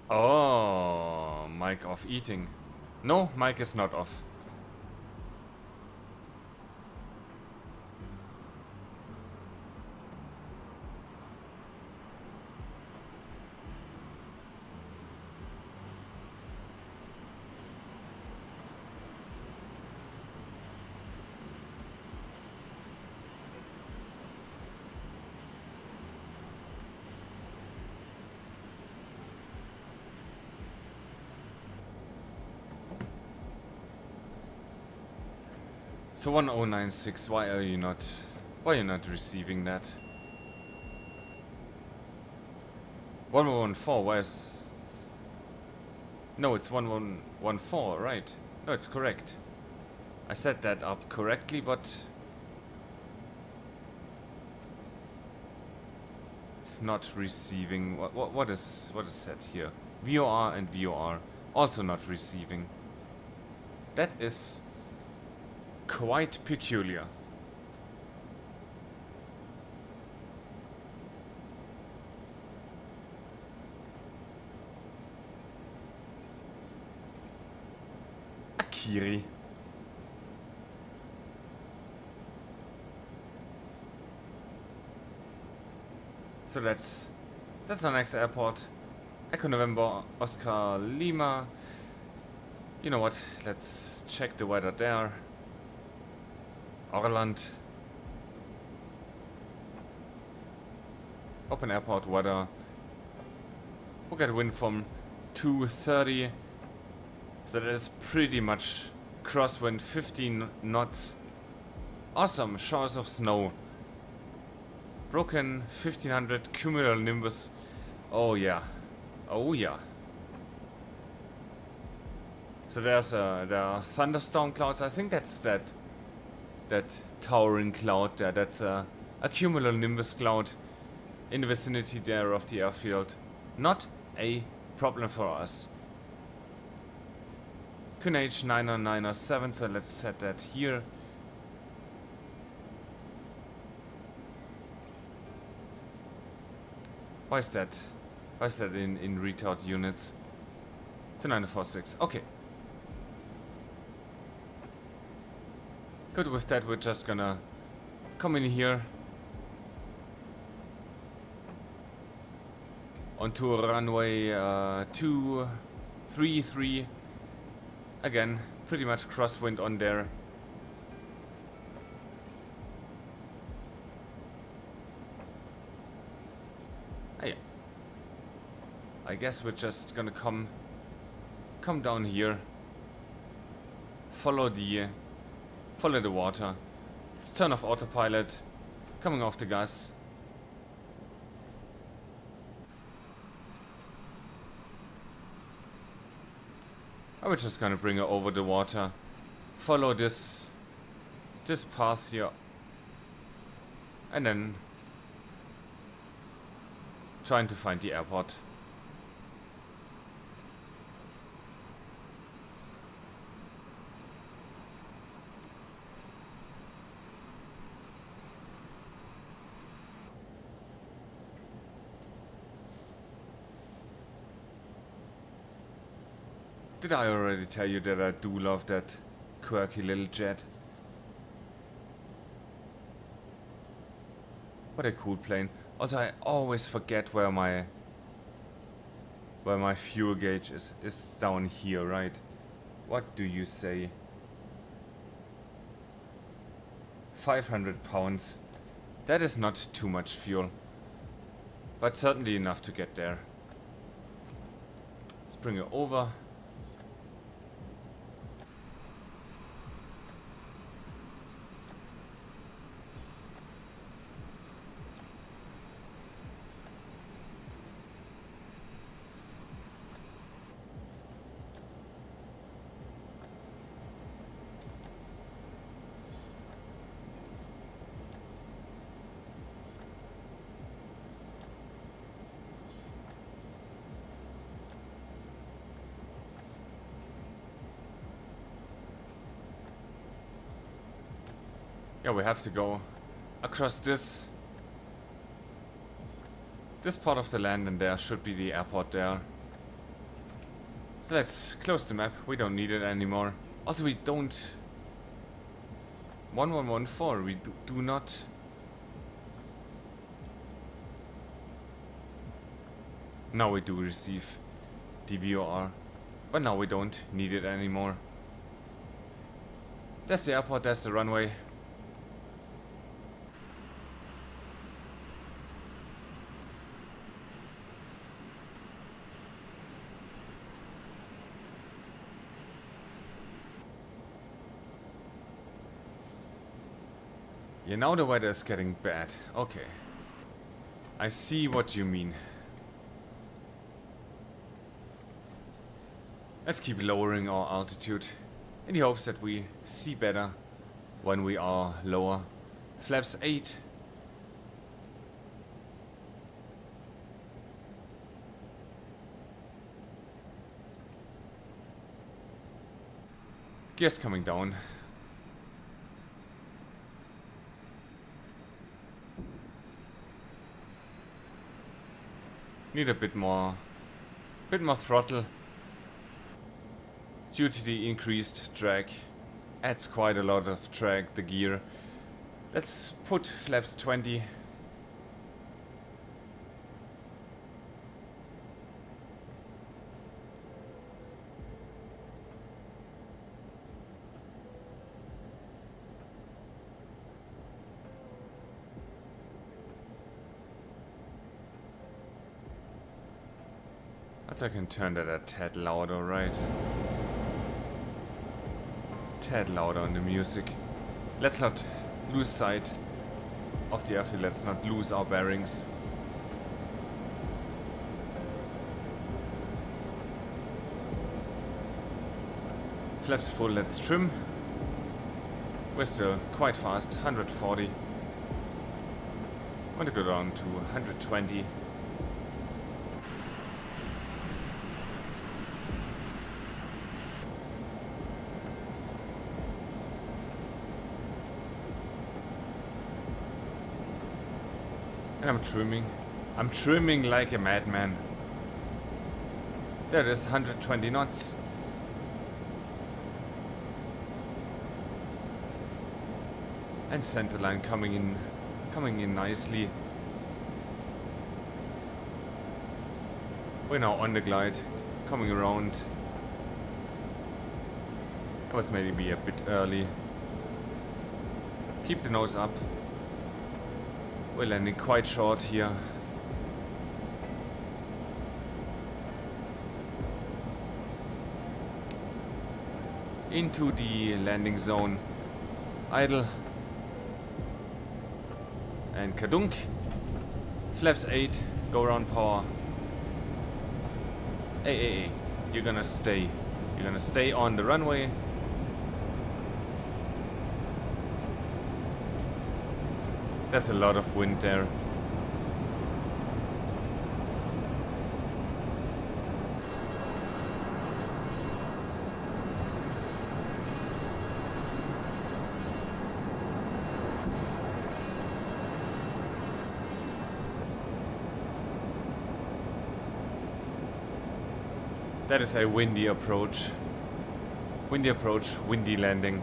Oh, mic off eating. No, mic is not off. So 1096, why are you not receiving that? 1114, where's... No, it's 1114, right? No, it's correct. I set that up correctly, but it's not receiving. What is set here? VOR and VOR also not receiving. That is quite peculiar. Akiri. So that's our next airport. Echo November, Oscar Lima. You know what? Let's check the weather there. Orland. Open airport weather. We'll get wind from 230. So that is pretty much crosswind, 15 knots. Awesome, showers of snow. Broken 1500 cumulonimbus. Oh yeah. Oh yeah. So there are thunderstorm clouds. I think that's that towering cloud there. That's a cumulonimbus cloud in the vicinity there of the airfield. Not a problem for us. QNH 90907, so let's set that here. Why is that in retard units? 2946. Okay. Good with that, we're just gonna come in here onto runway 233. Again, pretty much crosswind on there. Hey, I guess we're just gonna come down here. Follow the water. Let's turn off autopilot. Coming off the gas. I was just gonna bring her over the water. Follow this path here. And then trying to find the airport. Did I already tell you that I do love that quirky little jet? What a cool plane. Also, I always forget where my fuel gauge is. It's down here, right? What do you say? 500 pounds. That is not too much fuel. But certainly enough to get there. Let's bring it over. Yeah, we have to go across this part of the land, and there should be the airport there. So let's close the map. We don't need it anymore. Also, we don't... 1114, we do not... Now we do receive DVOR, but now we don't need it anymore. That's the airport, that's the runway. Yeah, now the weather is getting bad. Okay. I see what you mean. Let's keep lowering our altitude in the hopes that we see better when we are lower. Flaps 8. Gears coming down. Need a bit more throttle. Due to the increased drag. Adds quite a lot of drag, the gear. Let's put flaps 20. I can turn that a tad louder, right? Tad louder on the music. Let's not lose sight of the airfield. Let's not lose our bearings. Flaps full, let's trim. We're still quite fast, 140. Want to go down to 120. And I'm trimming. I'm trimming like a madman. There it is, 120 knots. And centerline coming in nicely. We're now on the glide, coming around. That was maybe a bit early. Keep the nose up. We're landing quite short here. into the landing zone. Idle. And kadunk. Flaps 8. Go around power. Hey. You're gonna stay. You're gonna stay on the runway. There's a lot of wind there. That is a windy approach. Windy approach, windy landing.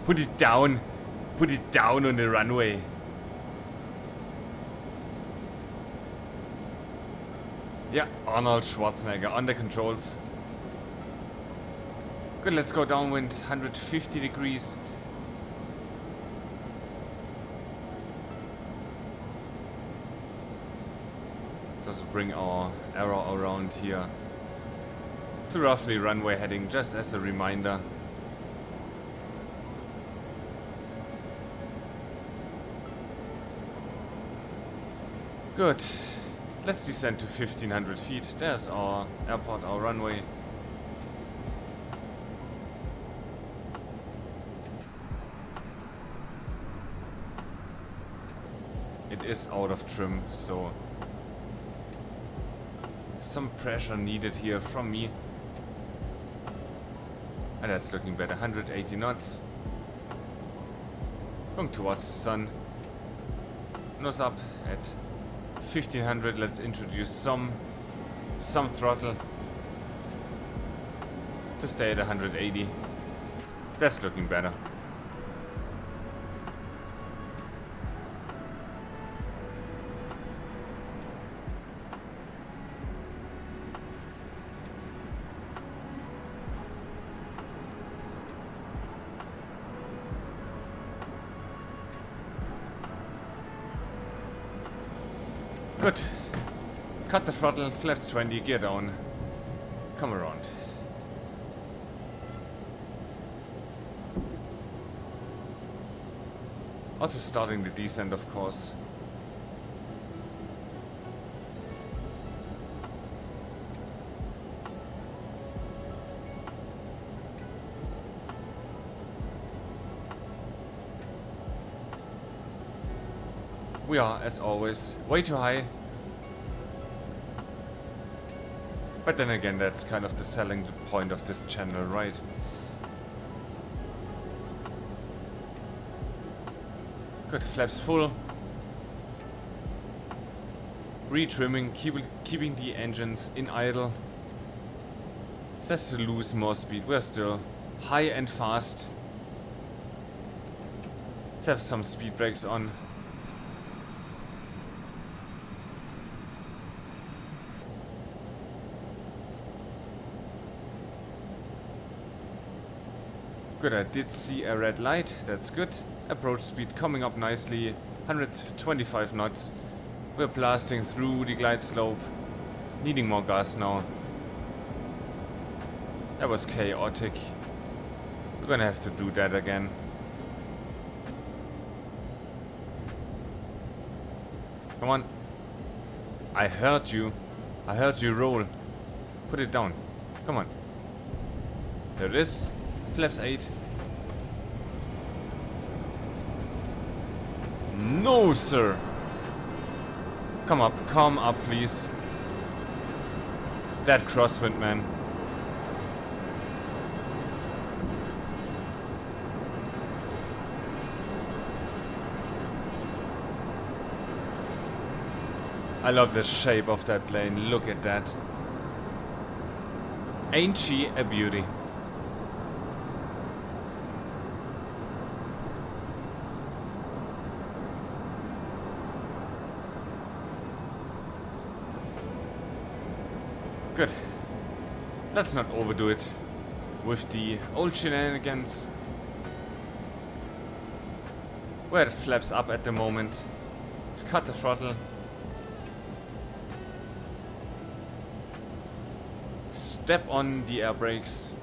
Put it down. Put it down on the runway. Yeah, Arnold Schwarzenegger on the controls. Good, let's go downwind, 150 degrees. So to bring our arrow around here to roughly runway heading, just as a reminder. Good. Let's descend to 1500 feet. There's our airport, our runway. It is out of trim, so some pressure needed here from me. And that's looking better. 180 knots. Going towards the sun. Nose up at 1500. Let's introduce some throttle to stay at 180. That's looking better. Good. Cut the throttle, flaps 20, gear down. Come around. Also starting the descent, of course. We are, as always, way too high. But then again, that's kind of the selling point of this channel, right? Good, flaps full. Retrimming, keeping the engines in idle. Just to lose more speed. We're still high and fast. Let's have some speed brakes on. Good, I did see a red light, that's good. Approach speed coming up nicely, 125 knots. We're blasting through the glide slope, needing more gas now. That was chaotic. We're gonna have to do that again. Come on. I heard you. I heard you roll. Put it down. Come on. There it is. Flaps 8. No, sir. Come up, please. That crosswind, man. I love the shape of that plane. Look at that. Ain't she a beauty? Good. Let's not overdo it with the old shenanigans. We're at flaps up at the moment. Let's cut the throttle. Step on the air brakes.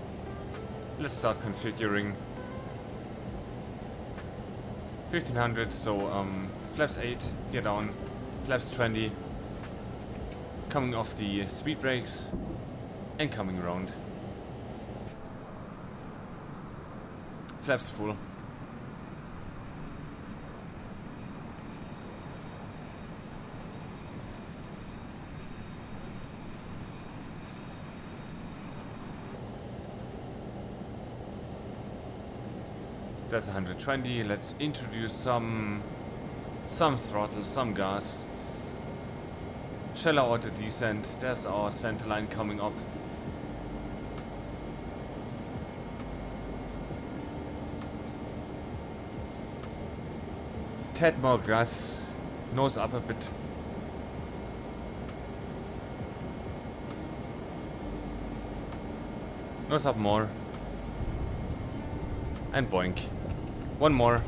Let's start configuring. 1500, so flaps 8, gear down, flaps 20, coming off the speed brakes, and coming around. Flaps full. There's 120. Let's introduce some throttle, some gas. Shallow auto descent. There's our center line coming up. Tad more gas. Nose up a bit. Nose up more. And boink. One more.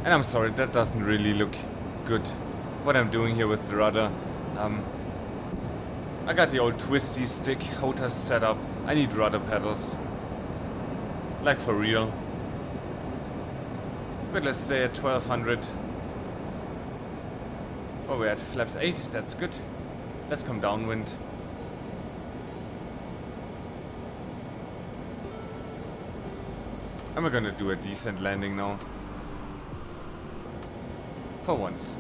And I'm sorry, that doesn't really look good. What I'm doing here with the rudder. I got the old twisty stick HOTAS set up. I need rudder pedals. Like for real. But let's stay at 1200. Oh, we're at flaps 8, that's good. Let's come downwind. And we're gonna do a decent landing now. For once.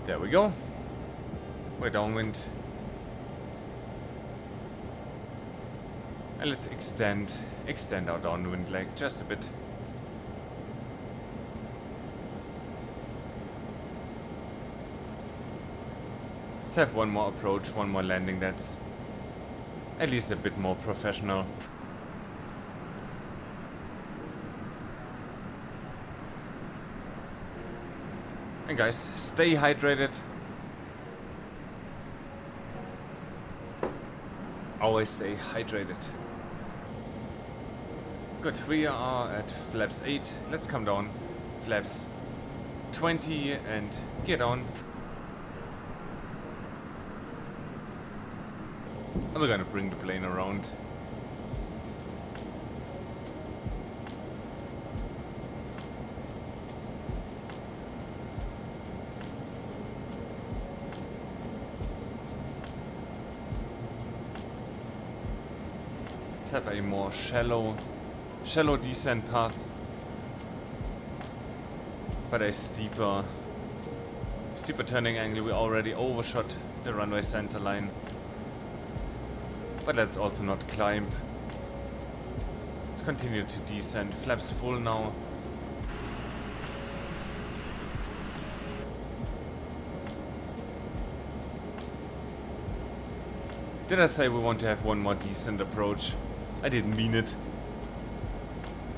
There we go. We're downwind. And let's extend our downwind leg just a bit. Let's have one more approach, one more landing that's at least a bit more professional. And guys, stay hydrated. Always stay hydrated. Good, we are at flaps 8. Let's come down. Flaps 20 and gear down. And we're gonna bring the plane around. Let's have a more shallow descent path, but a steeper turning angle. We already overshot the runway center line, but let's also not climb. Let's continue to descend. Flaps full now. Did I say we want to have one more decent approach? I didn't mean it.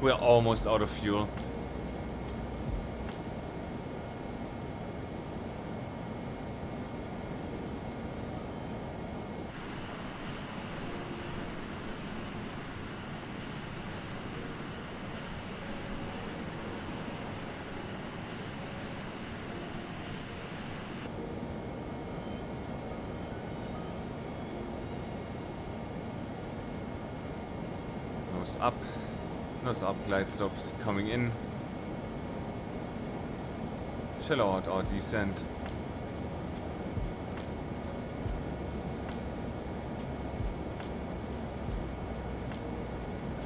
We're almost out of fuel. Nose up, glide slopes coming in. Shallow out our descent.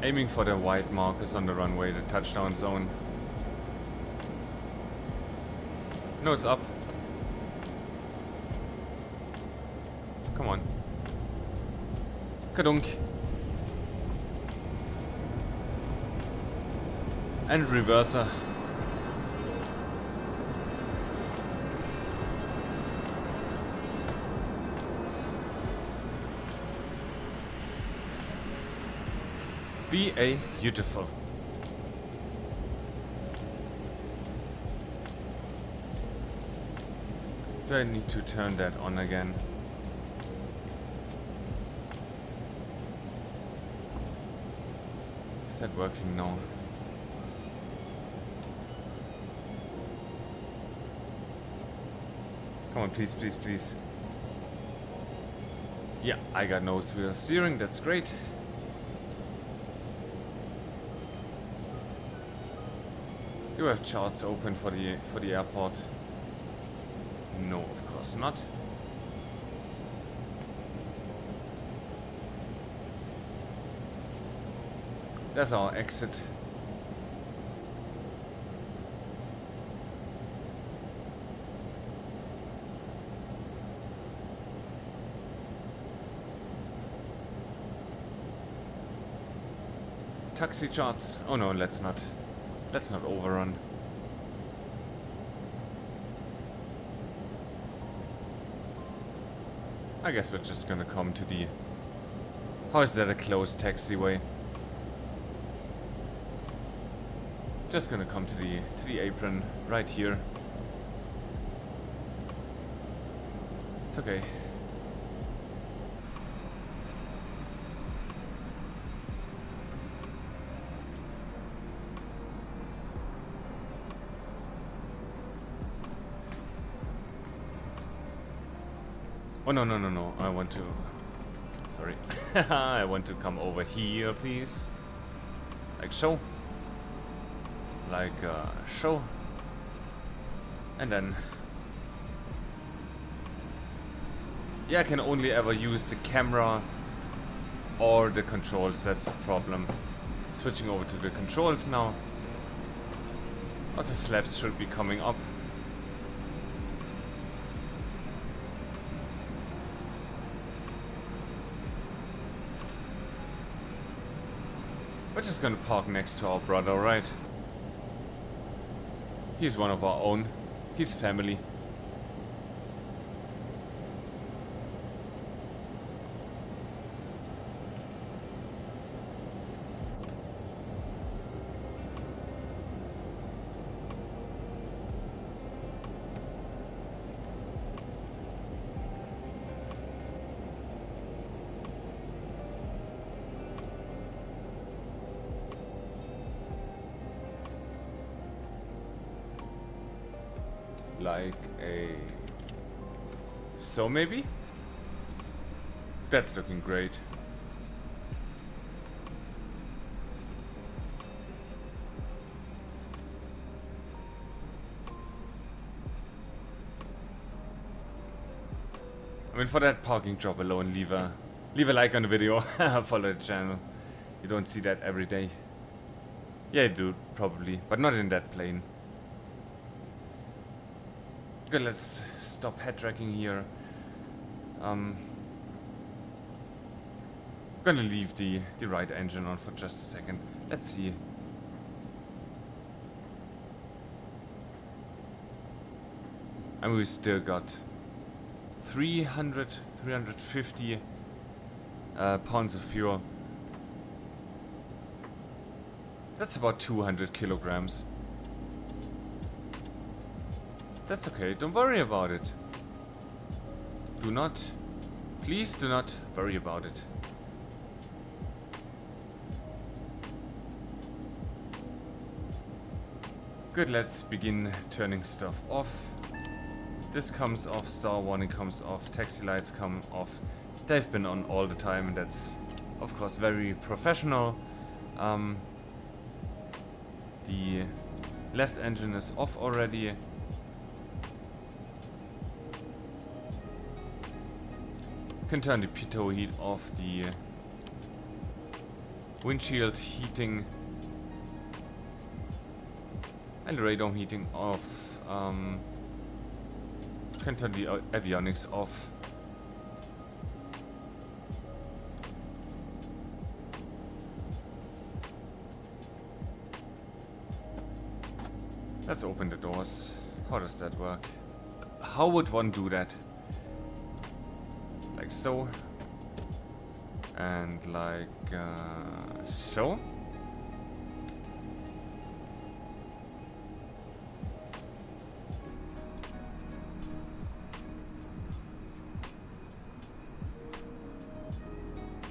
Aiming for the white markers on the runway, the touchdown zone. Nose up. Come on. Kadunk. And reverser. BA beautiful. Do I need to turn that on again? Is that working now? Come on, please, please, please. Yeah, I got nose wheel steering, that's great. Do I have charts open for the airport? No, of course not. There's our exit. Taxi charts. Oh no, let's not overrun. I guess we're just gonna come to the... How is that a closed taxiway? Just gonna come to the apron right here. It's okay. Oh no, no, no, no. I want to... Sorry. I want to come over here, please. Like so. Like so. And then... Yeah, I can only ever use the camera or the controls. That's the problem. Switching over to the controls now. Lots of flaps should be coming up. We're just gonna park next to our brother, right? He's one of our own. He's family. Like a... So maybe? That's looking great. I mean, for that parking job alone, leave a like on the video. Follow the channel. You don't see that every day. Yeah, you do, probably, but not in that plane. Good, let's stop head tracking here. Gonna leave the right engine on for just a second. Let's see. And we still got 350 pounds of fuel. That's about 200 kilograms. That's okay, don't worry about it. Do not, please do not worry about it. Good, let's begin turning stuff off. This comes off, star warning comes off, taxi lights come off. They've been on all the time, and that's of course very professional. The left engine is off already. Can turn the pitot heat off, the windshield heating and the radome heating off. Can turn the avionics off. Let's open the doors. How does that work? How would one do that? Like so. And like so.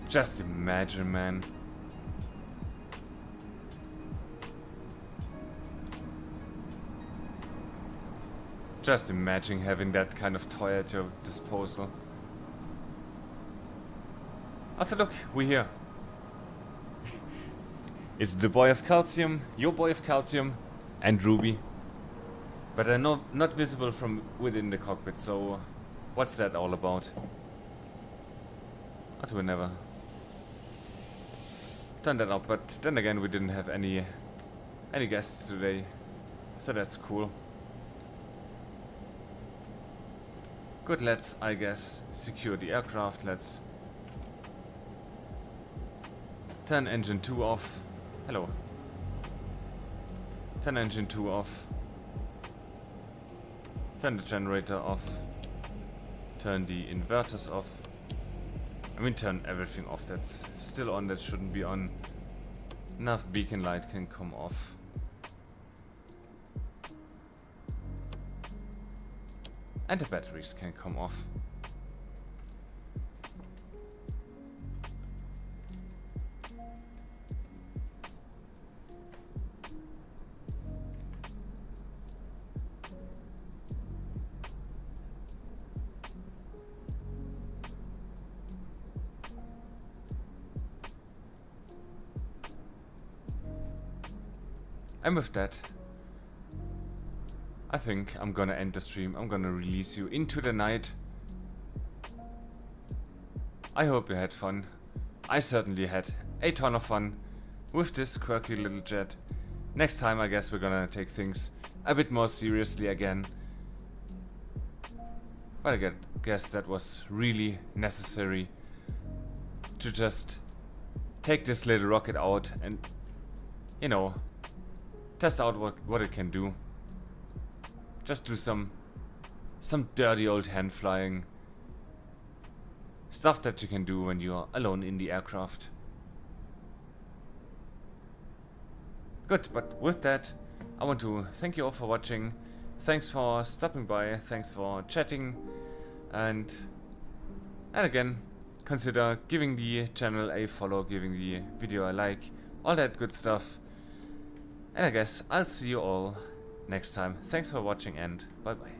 Just imagine, man. Just imagine having that kind of toy at your disposal. Also look, we're here. It's the boy of calcium, your boy of calcium, and Ruby. But they're not visible from within the cockpit, so what's that all about? Also we never turned that out, but then again we didn't have any guests today, so that's cool. Good, let's, I guess, secure the aircraft. Let's turn engine 2 off. Hello. Turn engine 2 off. Turn the generator off. Turn the inverters off. I mean, turn everything off that's still on, that shouldn't be on. Enough beacon light can come off. And the batteries can come off. And with that, I think I'm gonna end the stream. I'm gonna release you into the night. I hope you had fun. I certainly had a ton of fun with this quirky little jet. Next time I guess we're gonna take things a bit more seriously again. But I guess that was really necessary to just take this little rocket out and, you know, test out what it can do. Just do some dirty old hand flying. Stuff that you can do when you're alone in the aircraft. Good, but with that, I want to thank you all for watching. Thanks for stopping by, thanks for chatting. And again, consider giving the channel a follow, giving the video a like, all that good stuff. And I guess I'll see you all next time. Thanks for watching and bye bye.